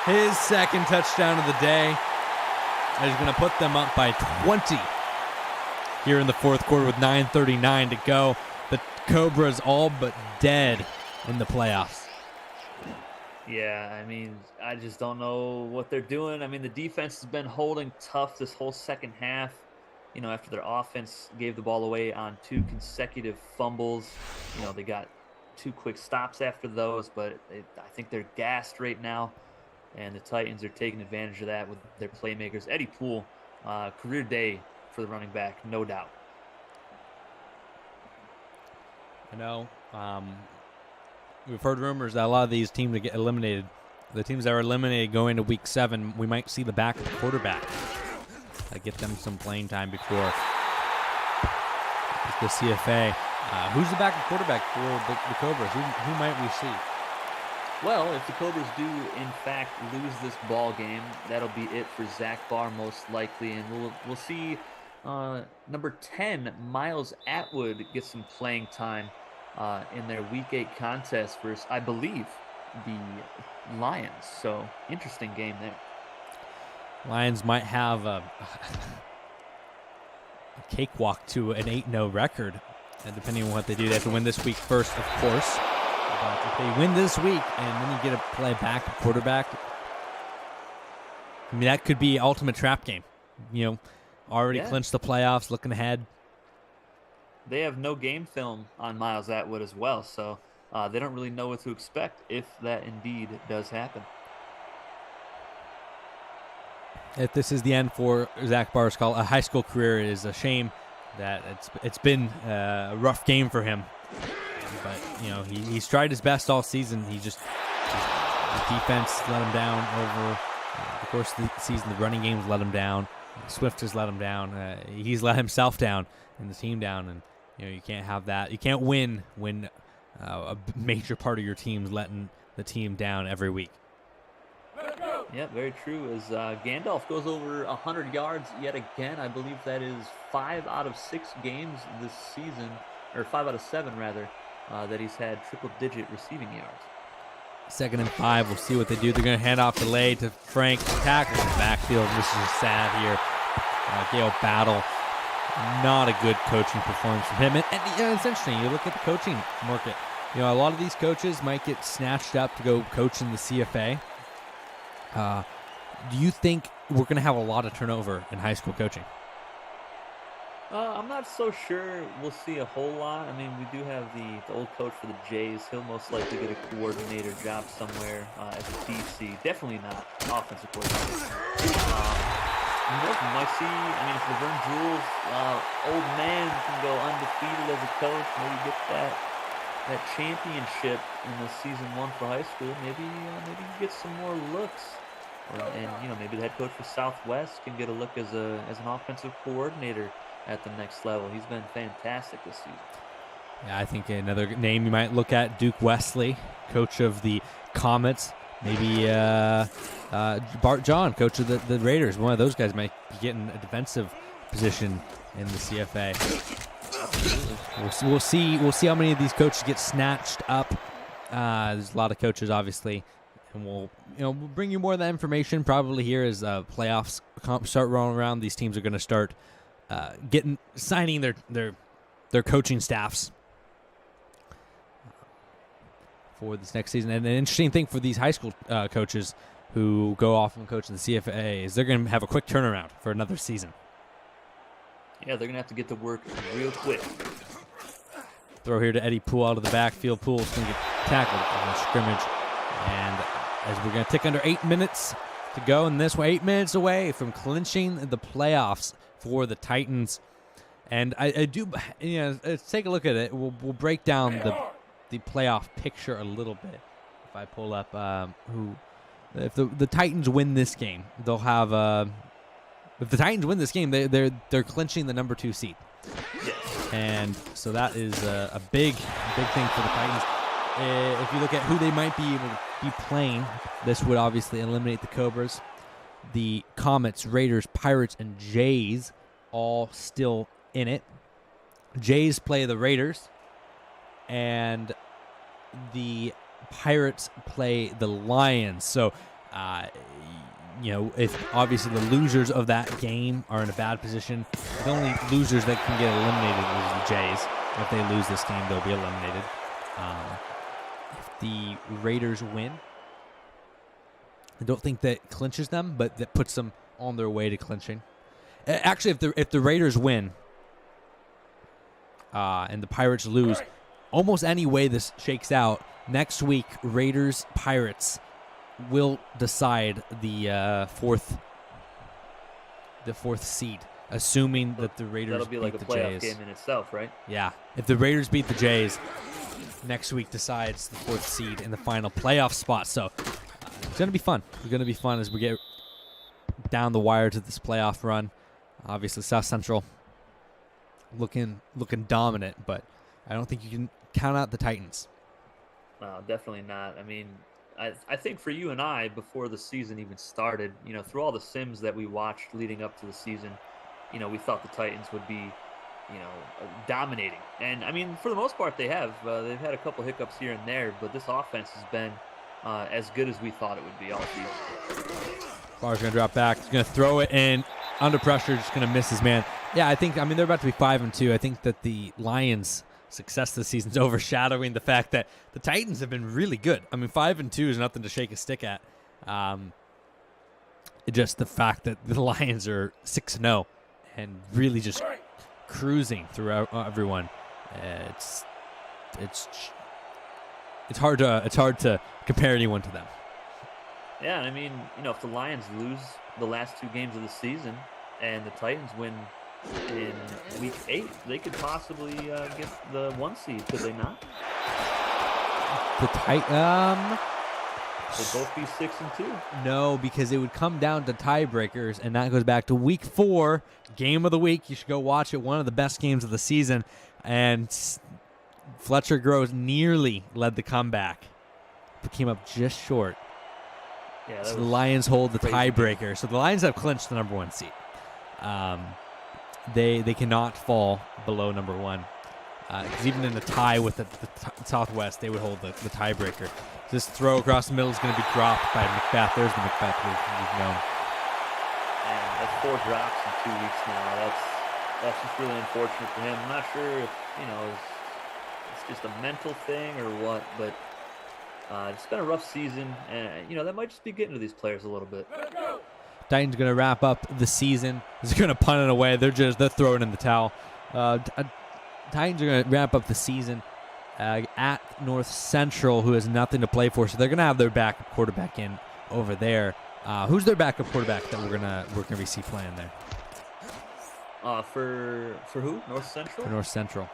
His second touchdown of the day. He's going to put them up by 20 here in the fourth quarter with 9:39 to go. The Cobras all but dead in the playoffs. Yeah, I just don't know what they're doing. The defense has been holding tough this whole second half. After their offense gave the ball away on 2 consecutive fumbles. They got 2 quick stops after those, but I think they're gassed right now. And the Titans are taking advantage of that with their playmakers. Eddie Poole, career day for the running back, no doubt. I know. We've heard rumors that a lot of these teams that get eliminated, the teams that are eliminated going into week 7, we might see the back of the quarterback. Get them some playing time before the CFA. Who's the backup quarterback for the Cobras? Who might we see? Well, if the Cobras do, in fact, lose this ball game, that'll be it for Zach Barr most likely. And we'll see number 10, Miles Atwood, get some playing time in their Week 8 contest versus, I believe, the Lions. So, interesting game there. Lions might have a cakewalk to an 8-0 record, and depending on what they do. They have to win this week first, of course. But if they win this week and then you get to play back quarterback, that could be ultimate trap game. Already clinched the playoffs, looking ahead. They have no game film on Miles Atwood as well, so they don't really know what to expect if that indeed does happen. If this is the end for Zach Barr's high school career, it is a shame that it's been a rough game for him. But he's tried his best all season. The defense let him down over the course of the season. The running game's let him down. Swift has let him down. He's let himself down and the team down. And you can't have that. You can't win when a major part of your team's letting the team down every week. Yeah, very true. As Gandalf goes over 100 yards yet again, I believe that is 5 out of 6 games this season, or 5 out of 7 rather, that he's had triple-digit receiving yards. 2nd and 5. We'll see what they do. They're going to hand off delay to Frank. Tackle in the backfield. This is sad here. Gale Battle. Not a good coaching performance from him. And it's interesting. You look at the coaching market. A lot of these coaches might get snatched up to go coach in the CFA. Do you think we're going to have a lot of turnover in high school coaching? I'm not so sure we'll see a whole lot. I mean, we do have the old coach for the Jays. He'll most likely get a coordinator job somewhere as a DC. Definitely not offensive coordinator. We might see, if Laverne Jules, old man, can go undefeated as a coach, maybe get that championship in the season 1 for high school, maybe get some more looks. And maybe the head coach for Southwest can get a look as an offensive coordinator at the next level. He's been fantastic this season. Yeah, I think another name you might look at, Duke Wesley, coach of the Comets. Maybe Bart John, coach of the Raiders. One of those guys might be getting a defensive position in the CFA. We'll see how many of these coaches get snatched up. There's a lot of coaches, obviously, and we'll bring you more of that information probably here as playoffs start rolling around. These teams are going to start signing their coaching staffs for this next season. And an interesting thing for these high school coaches who go off and coach in the CFA is they're going to have a quick turnaround for another season. Yeah, they're going to have to get to work real quick. Throw here to Eddie Poole out of the backfield. Poole's going to get tackled in the scrimmage. And as we're going to tick under 8 minutes to go in this way, 8 minutes away from clinching the playoffs for the Titans. And I do, let's take a look at it. We'll break down the playoff picture a little bit. If I pull up if the Titans win this game, they'll have if the Titans win this game, they're clinching the number 2 seed. Yes. And so that is a big thing for the Titans. If you look at who they might be able to be playing, this would obviously eliminate the Cobras. The Comets, Raiders, Pirates, and Jays all still in it. Jays play the Raiders, and the Pirates play the Lions. So, if obviously the losers of that game are in a bad position, the only losers that can get eliminated is the Jays. If they lose this game, they'll be eliminated. If the Raiders win, I don't think that clinches them, but that puts them on their way to clinching. Actually, if the Raiders win and the Pirates lose, almost any way this shakes out, next week, Raiders, Pirates will decide the fourth seed, assuming that the Raiders That'll be like a beat the playoff Jays. game in itself, right? Yeah. If the Raiders beat the Jays, next week decides the 4th seed in the final playoff spot. So it's going to be fun. It's going to be fun as we get down the wire to this playoff run. Obviously, South Central looking dominant, but I don't think you can count out the Titans. No, definitely not. I mean, I think for you and I, before the season even started, through all the sims that we watched leading up to the season, we thought the Titans would be, dominating. And, I mean, for the most part, they have. They've had a couple hiccups here and there, but this offense has been as good as we thought it would be all season. Barr's going to drop back. He's going to throw it in. Under pressure, just going to miss his man. Yeah, they're about to be 5-2. I think that the Lions' success this season is overshadowing the fact that the Titans have been really good. I mean, 5-2 is nothing to shake a stick at. Just the fact that the Lions are 6-0 and really just cruising throughout everyone. It's hard to compare anyone to them. Yeah, I mean, if the Lions lose the last 2 games of the season and the Titans win in week 8, they could possibly get the 1 seed, could they not? They'd both be 6-2. No, because it would come down to tiebreakers, and that goes back to week 4, game of the week. You should go watch it. One of the best games of the season, and Fletcher Groves nearly led the comeback, but came up just short. Yeah, so the Lions hold the tiebreaker. Game. So the Lions have clinched the number 1 seed. They cannot fall below number 1. Because even in a tie with the Southwest, they would hold the tiebreaker. This throw across the middle is going to be dropped by Macbeth. There's the Macbeth we've known. And that's 4 drops in 2 weeks now. That's just really unfortunate for him. I'm not sure if, it's just a mental thing or what, but it's been a rough season. And, that might just be getting to these players a little bit. Titans going to wrap up the season. They're going to punt it away. They're throwing in the towel. Titans are going to wrap up the season at North Central, who has nothing to play for. So they're going to have their backup quarterback in over there. Who's their backup quarterback that we're gonna see playing there? For who? North Central? For North Central.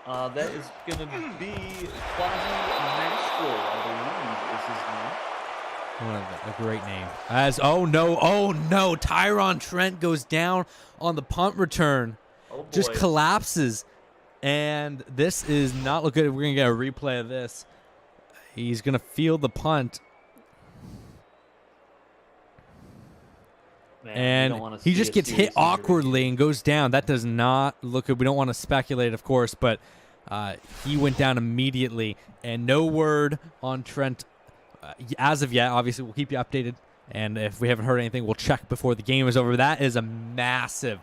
That is going to be Quasi Mastro, I believe is his name. A great name. Oh no! Tyron Trent goes down on the punt return. Oh, just collapses. And this is not look good. We're going to get a replay of this. He's going to field the punt. Man, and he just gets hit awkwardly and goes down. That does not look good. We don't want to speculate, of course, but he went down immediately. And no word on Trent as of yet. Obviously, we'll keep you updated. And if we haven't heard anything, we'll check before the game is over. That is a massive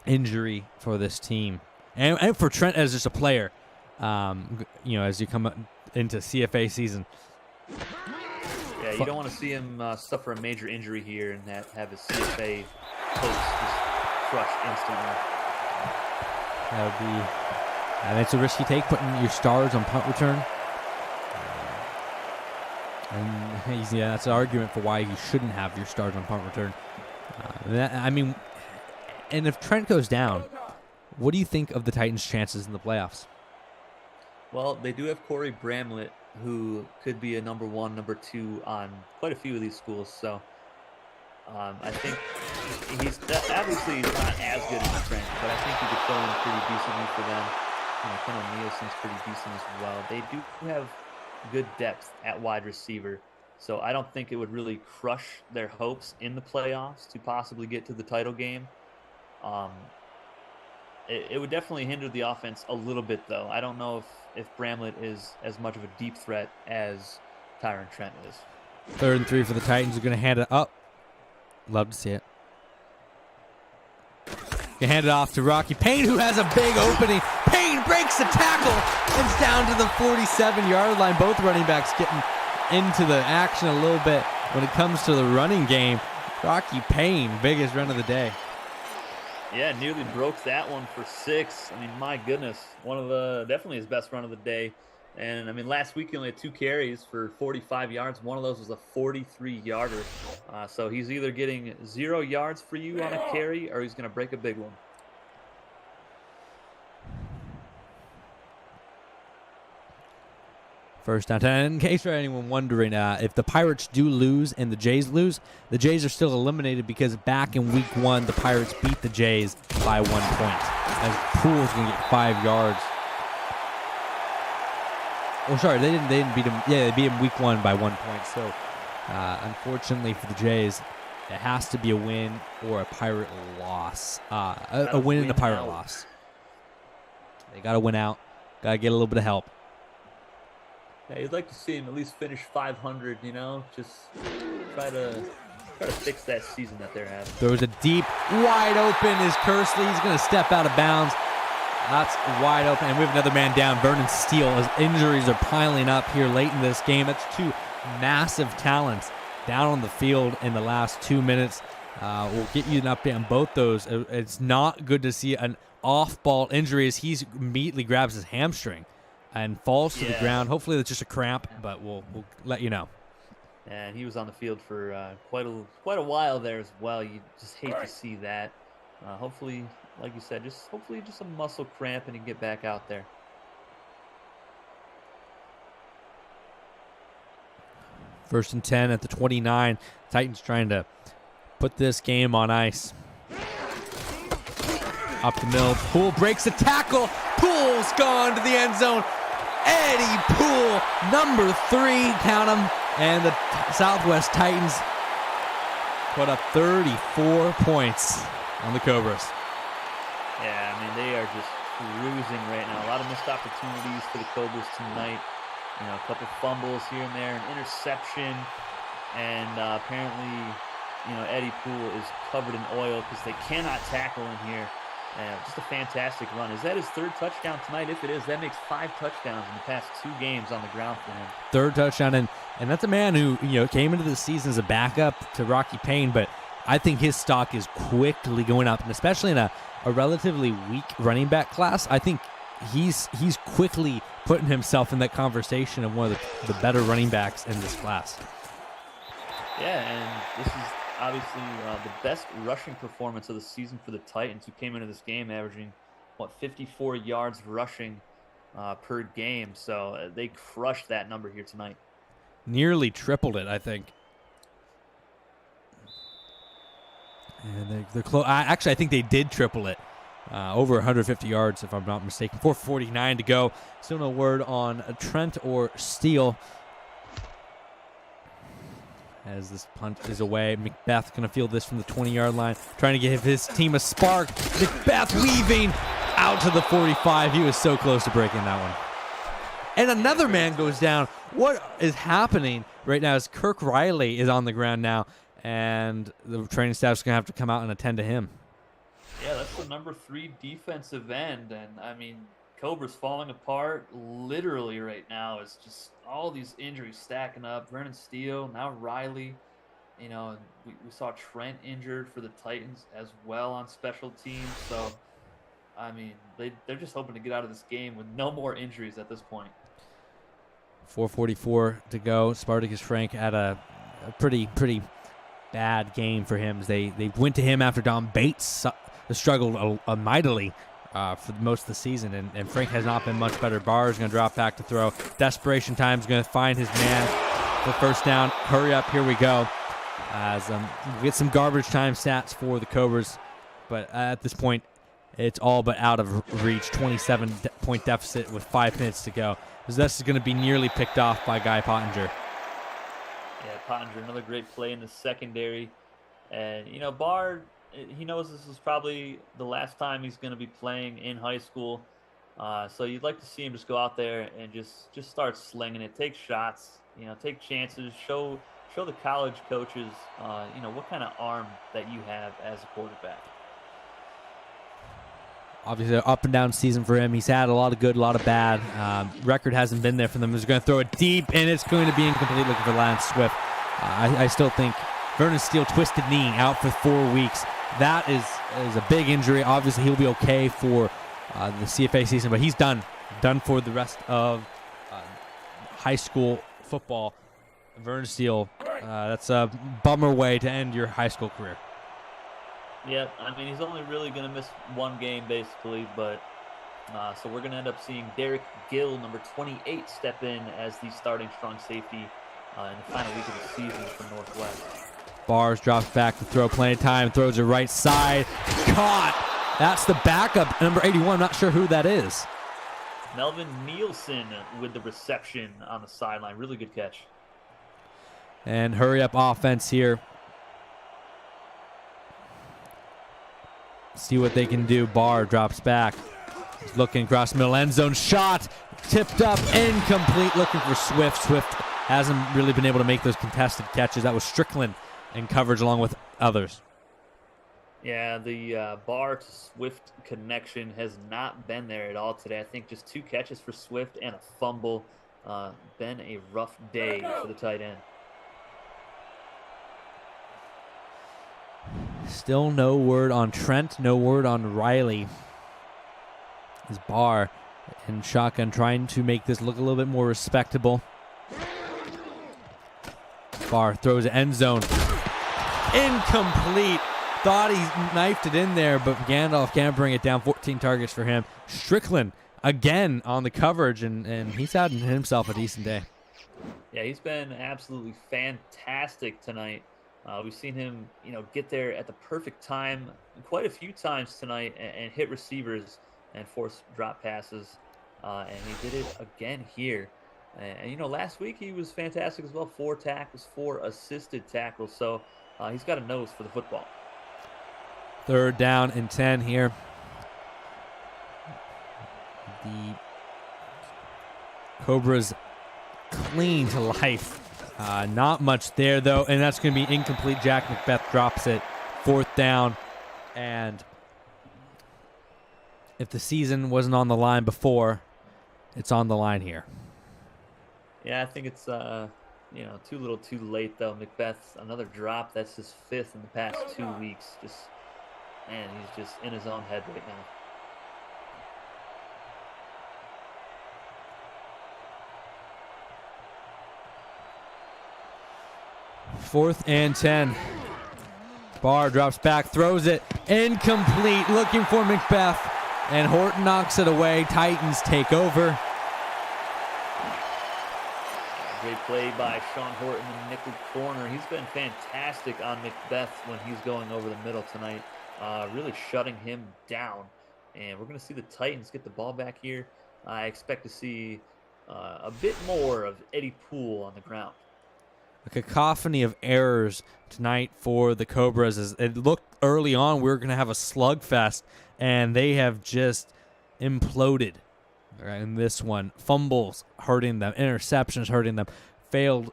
injury for this team. And for Trent as just a player, as you come into CFA season. Yeah, you don't want to see him suffer a major injury here and have his CFA hopes just crushed instantly. That would be, and it's a risky take, putting your stars on punt return. And that's an argument for why you shouldn't have your stars on punt return. And if Trent goes down, what do you think of the Titans' chances in the playoffs? Well, they do have Corey Bramlett, who could be a number 1, number 2 on quite a few of these schools. So I think he's obviously not as good as Trent, but I think he could fill in pretty decently for them. Kendall Nielsen's pretty decent as well. They do have good depth at wide receiver, so I don't think it would really crush their hopes in the playoffs to possibly get to the title game. It would definitely hinder the offense a little bit, though. I don't know if Bramlett is as much of a deep threat as Tyron Trent is. 3rd and 3 for the Titans. Are going to hand it up. Love to see it. You hand it off to Rocky Payne, who has a big opening. Payne breaks the tackle. It's down to the 47-yard line. Both running backs getting into the action a little bit when it comes to the running game. Rocky Payne, biggest run of the day. Yeah, nearly broke that one for 6. I mean, my goodness, definitely his best run of the day. And I mean, last week he only had 2 carries for 45 yards. One of those was a 43-yarder. So he's either getting 0 yards for you on a carry, or he's going to break a big one. First down. And in case for anyone wondering, if the Pirates do lose and the Jays lose, the Jays are still eliminated because back in week 1, the Pirates beat the Jays by 1 point. As Poole's going to get 5 yards. Oh, sorry, they didn't beat him. Yeah, they beat him week 1 by 1 point. So, unfortunately for the Jays, it has to be a win or a Pirate loss. A win and a Pirate loss. They got to win out. Got to get a little bit of help. Yeah, you'd like to see him at least finish 500, just try to fix that season that they're having. Throws a deep, wide open is Kersley. He's going to step out of bounds. That's wide open. And we have another man down, Vernon Steele, as injuries are piling up here late in this game. That's 2 massive talents down on the field in the last 2 minutes. We'll get you an update on both those. It's not good to see an off-ball injury as he immediately grabs his hamstring and falls to the ground. Hopefully that's just a cramp, but we'll let you know. and he was on the field for quite a while there as well. You just hate to see that. Hopefully, like you said, hopefully just a muscle cramp and he can get back out there. First and 10 at the 29. Titans trying to put this game on ice. Up the middle. Poole breaks a tackle. Poole's gone to the end zone. Eddie Poole, number 3, count him. And the Southwest Titans put up 34 points on the Cobras. Yeah, I mean, they are just cruising right now. A lot of missed opportunities for the Cobras tonight. You know, a couple fumbles here and there, an interception, and apparently, you know, Eddie Poole is covered in oil because they cannot tackle in here. Just a fantastic run. Is that his 3rd touchdown tonight? If it is, that makes 5 touchdowns in the past 2 games on the ground for him. 3rd touchdown, and that's a man who, you know, came into the season as a backup to Rocky Payne, but I think his stock is quickly going up, and especially in a relatively weak running back class. I think he's quickly putting himself in that conversation of one of the better running backs in this class. Yeah, and this is obviously the best rushing performance of the season for the Titans, who came into this game averaging, 54 yards rushing per game. So they crushed that number here tonight. Nearly tripled it, I think. And they're close. Actually, I think they did triple it. Over 150 yards, if I'm not mistaken. 4:49 to go. Still no word on Trent or Steele. As this punt is away, Macbeth going to field this from the 20-yard line, trying to give his team a spark. Macbeth weaving out to the 45. He was so close to breaking that one. And another man goes down. What is happening right now is Kirk Riley is on the ground now, and the training staff's going to have to come out and attend to him. Yeah, that's the number 3 defensive end, and I mean, Cobra's falling apart literally right now. It's just all these injuries stacking up. Vernon Steele, now Riley. You know, we saw Trent injured for the Titans as well on special teams. So, I mean, they're just hoping to get out of this game with no more injuries at this point. 4:44 to go. Spartacus Frank had a pretty bad game for him. They went to him after Don Bates struggled mightily for most of the season, and Frank has not been much better. Barr is going to drop back to throw. Desperation time is going to find his man for first down. Hurry up, here we go. As we get some garbage time stats for the Cobras, but at this point, it's all but out of reach. 27-point deficit with 5 minutes to go. This is going to be nearly picked off by Guy Pottinger. Yeah, Pottinger, another great play in the secondary. And, you know, Barr, he knows this is probably the last time he's going to be playing in high school. So you'd like to see him just go out there and just start slinging it, take shots, you know, take chances, show the college coaches, you know, what kind of arm that you have as a quarterback. Obviously, an up and down season for him. He's had a lot of good, a lot of bad. Record hasn't been there for them. He's going to throw it deep, and it's going to be incomplete, looking for Lance Swift. I still think Vernon Steele, twisted knee, out for 4 weeks. That is a big injury. Obviously, he'll be okay for the CFA season, but he's done for the rest of high school football. Vernon Steele, that's a bummer way to end your high school career. Yeah, I mean, he's only really going to miss 1 game, basically, but so we're going to end up seeing Derek Gill, number 28, step in as the starting strong safety in the final week of the season for Northwest. Bars drops back to throw, plenty of time, throws it right side, caught. That's the backup, number 81, I'm not sure who that is. Melvin Nielsen with the reception on the sideline, really good catch. And hurry up offense here. See what they can do. Barr drops back. He's looking across middle end zone. Shot. Tipped up. Incomplete. Looking for Swift. Swift hasn't really been able to make those contested catches. That was Strickland in coverage along with others. Yeah, the Barr to Swift connection has not been there at all today. I think just 2 catches for Swift and a fumble. Been a rough day for the tight end. Still no word on Trent, no word on Riley. As Barr and shotgun trying to make this look a little bit more respectable. Barr throws it end zone. Incomplete. Thought he knifed it in there, but Gandalf can't bring it down. 14 targets for him. Strickland again on the coverage, and he's having himself a decent day. Yeah, he's been absolutely fantastic tonight. We've seen him, get there at the perfect time quite a few times tonight and hit receivers and force drop passes. And he did it again here. And last week he was fantastic as well. 4 tackles, 4 assisted tackles. So he's got a nose for the football. 3rd down and 10 here. The Cobras clean to life. Not much there, though, and that's going to be incomplete. Jack Macbeth drops it. 4th down. And if the season wasn't on the line before, it's on the line here. Yeah, I think it's too little too late, though. Macbeth, another drop. That's his 5th in the past 2 weeks. He's just in his own head right now. Fourth and 10. Barr drops back, throws it, incomplete, looking for Macbeth, and Horton knocks it away. Titans take over. Great play by Sean Horton in the nickel corner. He's been fantastic on Macbeth when he's going over the middle tonight, really shutting him down. And we're going to see the Titans get the ball back here. I expect to see a bit more of Eddie Poole on the ground. A cacophony of errors tonight for the Cobras. As it looked early on, we were going to have a slugfest, and they have just imploded in this one. Fumbles hurting them, interceptions hurting them, failed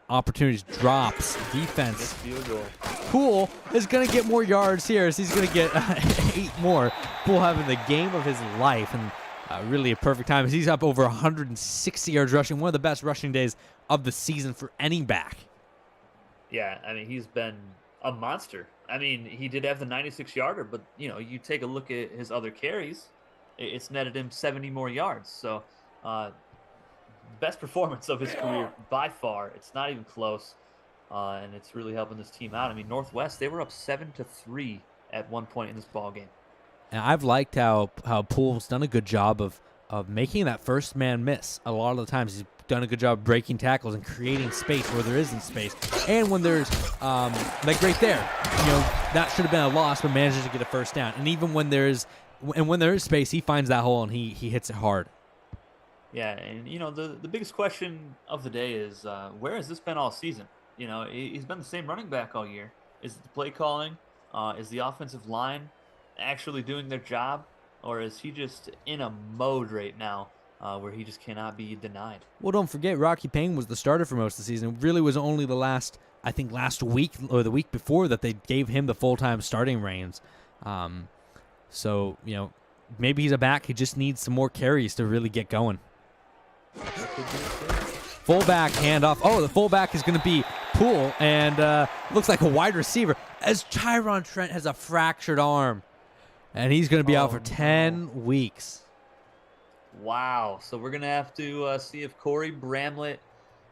opportunities, drops, defense. Poole is going to get more yards here, as he's going to get 8 more. Poole having the game of his life, and really a perfect time as he's up over 160 yards rushing, one of the best rushing days of the season for any back. Yeah, I mean, he's been a monster. I mean, he did have the 96-yarder, but, you take a look at his other carries, it's netted him 70 more yards. So, best performance of his career by far. It's not even close, and it's really helping this team out. I mean, Northwest, they were up 7-3 at one point in this ball game. And I've liked how Poole's done a good job of making that first man miss. A lot of the times he's done a good job breaking tackles and creating space where there isn't space. And when there's, like right there, that should have been a loss, but manages to get a first down. And even when there is space, he finds that hole and he hits it hard. Yeah, and, the biggest question of the day is, where has this been all season? He's been the same running back all year. Is it the play calling? Is the offensive line actually doing their job, or is he just in a mode right now where he just cannot be denied? Well, don't forget, Rocky Payne was the starter for most of the season. It really was only last week or the week before that they gave him the full-time starting reins. So, maybe he's a back. He just needs some more carries to really get going. Fullback handoff. Oh, the fullback is going to be Poole, and looks like a wide receiver, as Tyron Trent has a fractured arm. And he's going to be out for 10 weeks. Wow. So we're going to have to see if Corey Bramlett,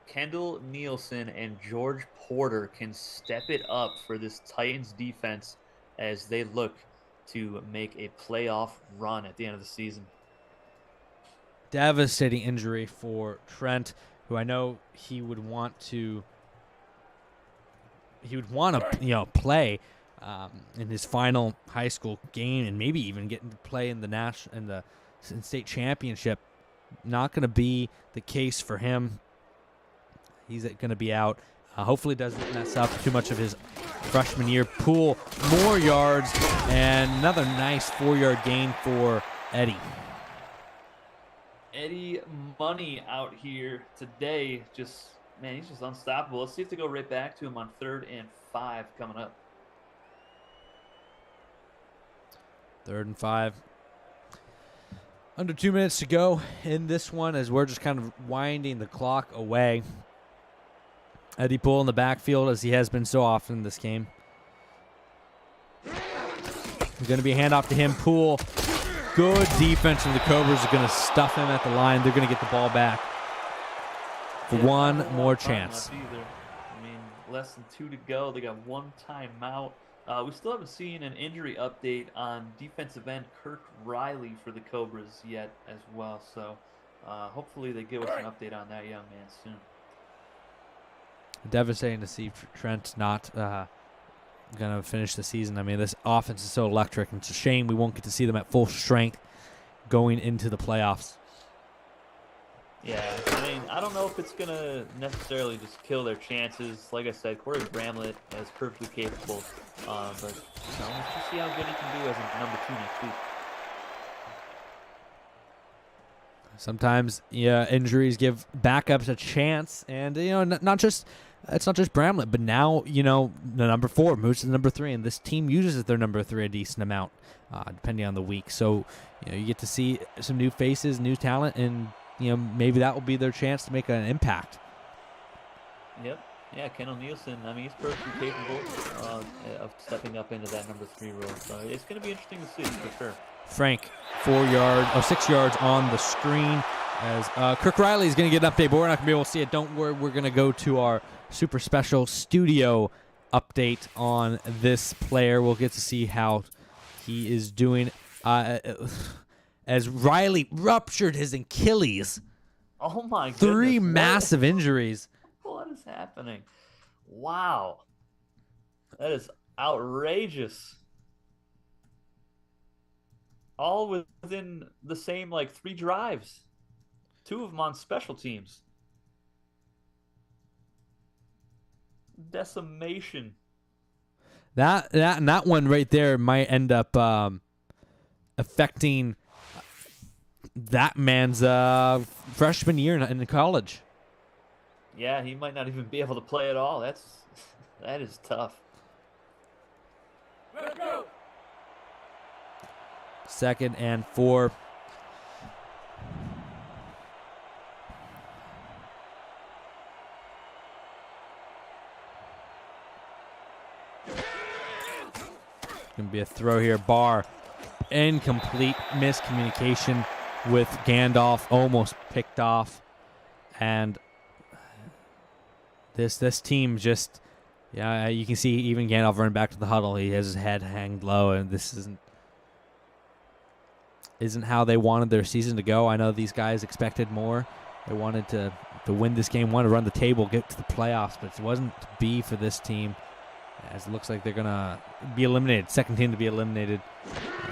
Kendall Nielsen, and George Porter can step it up for this Titans defense as they look to make a playoff run at the end of the season. Devastating injury for Trent, who I know he would want to play in his final high school game, and maybe even getting to play in the state championship. Not going to be the case for him. He's going to be out. Hopefully doesn't mess up too much of his freshman year. Poole, more yards, and another nice 4-yard gain for Eddie. Eddie Money out here today. He's just unstoppable. Let's see if they go right back to him on 3rd and 5 coming up. 3rd and 5. Under 2 minutes to go in this one as we're just kind of winding the clock away. Eddie Poole in the backfield, as he has been so often in this game. It's going to be a handoff to him. Poole, good defense from the Cobras, are going to stuff him at the line. They're going to get the ball back for one more chance. I mean, less than 2 to go. They got 1 timeout. We still haven't seen an injury update on defensive end Kirk Riley for the Cobras yet as well. So hopefully they give us an update on that young man soon. Devastating to see Trent not going to finish the season. I mean, this offense is so electric, and it's a shame we won't get to see them at full strength going into the playoffs. Yeah, I mean, I don't know if it's going to necessarily just kill their chances. Like I said, Corey Bramlett is perfectly capable. But let's just see how good he can do as a number 2 next week. Sometimes, injuries give backups a chance, and it's not just Bramlett, but now the number 4 moves to the number 3, and this team uses their number 3 a decent amount, depending on the week. So you get to see some new faces, new talent, and maybe that will be their chance to make an impact. Yep. Yeah, Kendall Nielsen, I mean, he's perfectly capable of stepping up into that number 3 role. So it's going to be interesting to see for sure. Frank, 6 yards on the screen as Kirk Riley is going to get an update, but we're not going to be able to see it. Don't worry, we're going to go to our super special studio update on this player. We'll get to see how he is doing. As Riley ruptured his Achilles. Oh, my goodness. 3 massive injuries. What is happening? Wow. That is outrageous. All within the same, 3 drives. 2 of them on special teams. Decimation. That one right there might end up affecting that man's freshman year in college. Yeah, he might not even be able to play at all. That is tough. Let's go. 2nd and 4. Going to be a throw here. Barr, incomplete, miscommunication with Gandalf, almost picked off. And this team just, you can see even Gandalf running back to the huddle. He has his head hanged low, and this isn't how they wanted their season to go. I know these guys expected more. They wanted to win this game, wanted to run the table, get to the playoffs, but it wasn't to be for this team, as it looks like they're going to be eliminated. 2nd team to be eliminated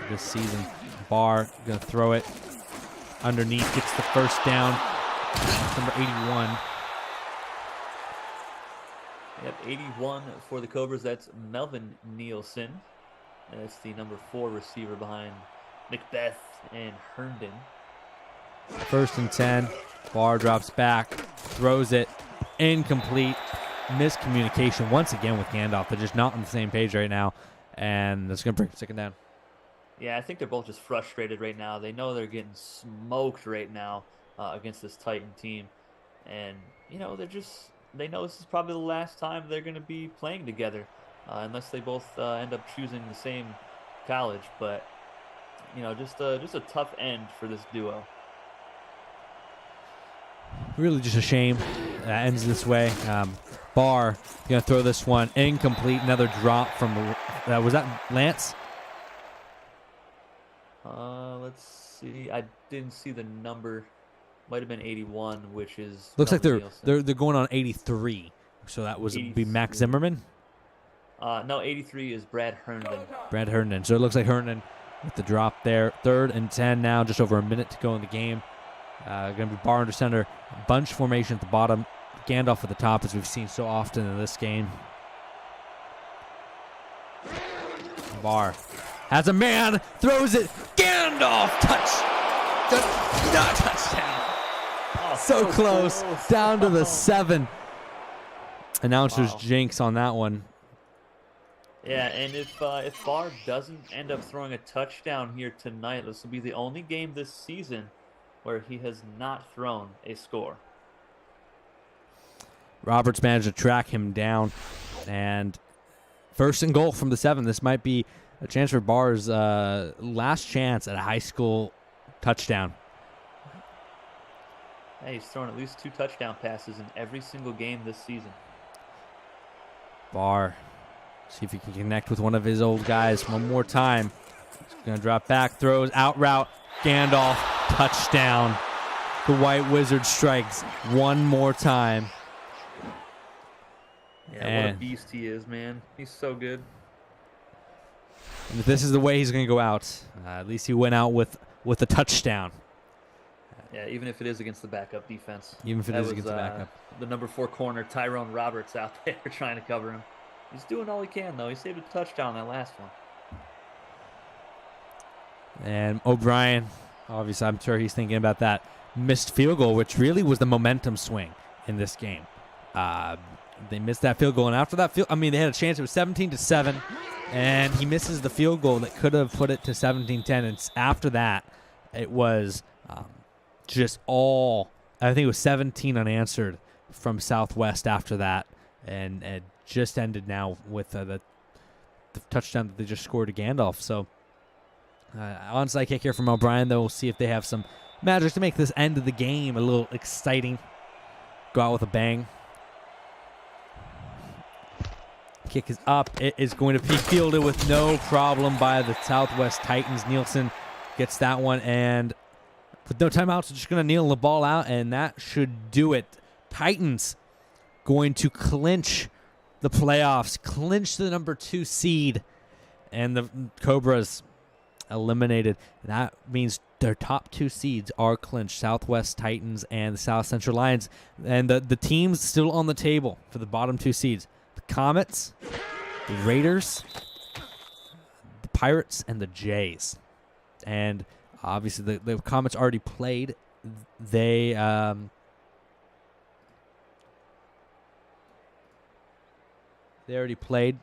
this season. Barr going to throw it underneath, gets the first down. Number 81. Yep, 81 for the Cobras. That's Melvin Nielsen. That's the number 4 receiver behind Macbeth and Herndon. 1st and 10. Barr drops back, throws it, incomplete. Miscommunication once again with Gandalf. They're just not on the same page right now, and that's going to bring 2nd down. Yeah, I think they're both just frustrated right now. They know they're getting smoked right now against this Titan team, and they know this is probably the last time they're going to be playing together, unless they both end up choosing the same college. But just a tough end for this duo. Really just a shame that ends this way. Barr going to throw this one incomplete. Another drop from was that Lance? Let's see. I didn't see the number. Might have been 81, which is looks like Nielsen. they're going on 83. So that was be Max Zimmerman. No, 83 is Brad Herndon. Brad Herndon. So it looks like Herndon with the drop there. 3rd and 10 now, just over a minute to go in the game. Going to be Barr under center, bunch formation at the bottom, Gandalf at the top, as we've seen so often in this game. Barr has a man, throws it, Gandalf, touchdown. Oh, So close, down to the 7. Announcer's Wow. jinx on that one. Yeah, and if Barr doesn't end up throwing a touchdown here tonight, this will be the only game this season where he has not thrown a score. Roberts managed to track him down, and 1st and goal from the 7. This might be a chance for Barr's last chance at a high school touchdown. Hey, he's thrown at least 2 touchdown passes in every single game this season. Barr, see if he can connect with one of his old guys one more time. He's going to drop back, throws, out route, Gandalf, touchdown. The White Wizard strikes one more time. Yeah, what a beast he is, man. He's so good. And if this is the way he's going to go out, at least he went out with a touchdown. Yeah, even if it is against the backup defense. Even if it is against the backup. The number 4 corner, Tyrone Roberts, out there trying to cover him. He's doing all he can, though. He saved a touchdown that last one. And O'Brien, obviously, I'm sure he's thinking about that missed field goal, which really was the momentum swing in this game. They missed that field goal, and after that they had a chance. It was 17-7, and he misses the field goal that could have put it to 17-10. And after that, it was just all, I think it was 17 unanswered from Southwest after that, and it just ended now with the touchdown that they just scored to Gandalf. So onside kick here from O'Brien, though. We'll see if they have some magic to make this end of the game a little exciting. Go out with a bang. Kick is up. It is going to be fielded with no problem by the Southwest Titans. Nielsen gets that one, and with no timeouts, just going to kneel the ball out, and that should do it. Titans going to clinch the playoffs, clinch the number 2 seed, and the Cobras eliminated. And that means their top 2 seeds are clinched, Southwest Titans and the South Central Lions. And the teams still on the table for the bottom 2 seeds. The Comets, the Raiders, the Pirates, and the Jays. And obviously the Comets already played. They already played.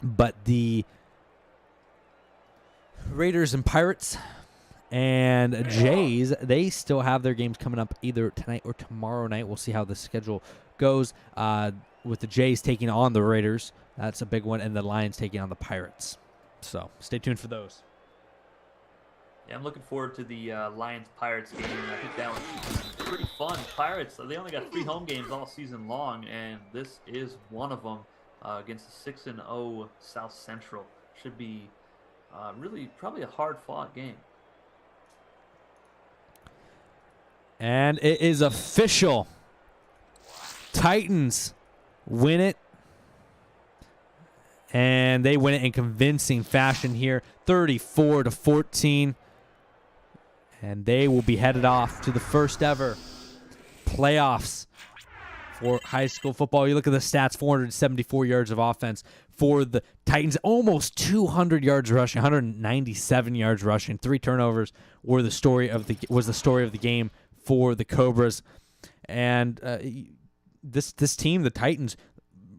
But the Raiders and Pirates and Jays, they still have their games coming up either tonight or tomorrow night. We'll see how the schedule goes, with the Jays taking on the Raiders. That's a big one, and the Lions taking on the Pirates. So stay tuned for those. Yeah, I'm looking forward to the Lions-Pirates game. I think that one's pretty fun. Pirates, they only got 3 home games all season long, and this is one of them against the 6-0 South Central. Should be really probably a hard-fought game. And it is official. Titans win it. And they win it in convincing fashion here, 34-14. And they will be headed off to the first ever playoffs for high school football. You look at the stats, 474 yards of offense for the Titans, almost 200 yards rushing, 197 yards rushing, 3 turnovers was the story of the game for the Cobras. And this team, the Titans,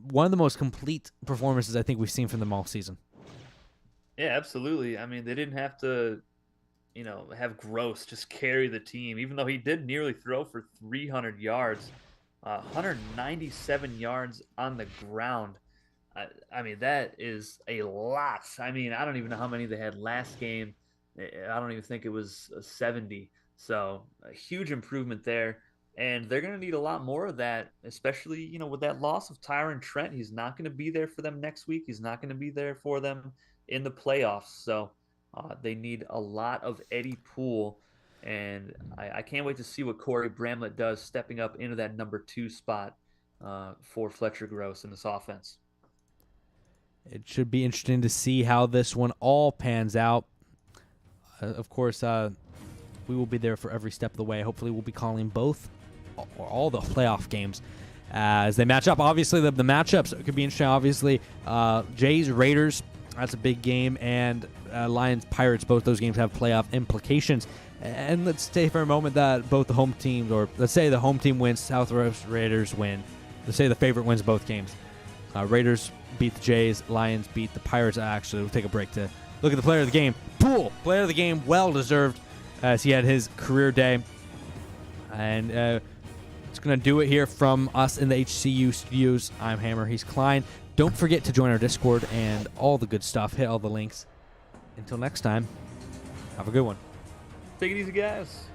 one of the most complete performances I think we've seen from them all season. Yeah, absolutely. I mean, they didn't have to, have Gross just carry the team, even though he did nearly throw for 300 yards, 197 yards on the ground. I mean, that is a lot. I mean, I don't even know how many they had last game. I don't even think it was 70. So a huge improvement there. And they're going to need a lot more of that, especially, with that loss of Tyron Trent. He's not going to be there for them next week. He's not going to be there for them in the playoffs. So they need a lot of Eddie Poole. And I can't wait to see what Corey Bramlett does stepping up into that number 2 spot for Fletcher Gross in this offense. It should be interesting to see how this one all pans out. Of course, we will be there for every step of the way. Hopefully we'll be calling both or all the playoff games as they match up. Obviously, the matchups could be interesting. Obviously, Jays, Raiders, that's a big game, and Lions, Pirates, both those games have playoff implications. And let's say for a moment that both the home teams, or let's say the home team wins, Southwest Raiders win. Let's say the favorite wins both games. Raiders beat the Jays, Lions beat the Pirates. Actually, we'll take a break to look at the player of the game. Poole, player of the game, well-deserved as he had his career day. And it's going to do it here from us in the HCU studios. I'm Hammer, he's Cline. Don't forget to join our Discord and all the good stuff. Hit all the links. Until next time, have a good one. Take it easy, guys.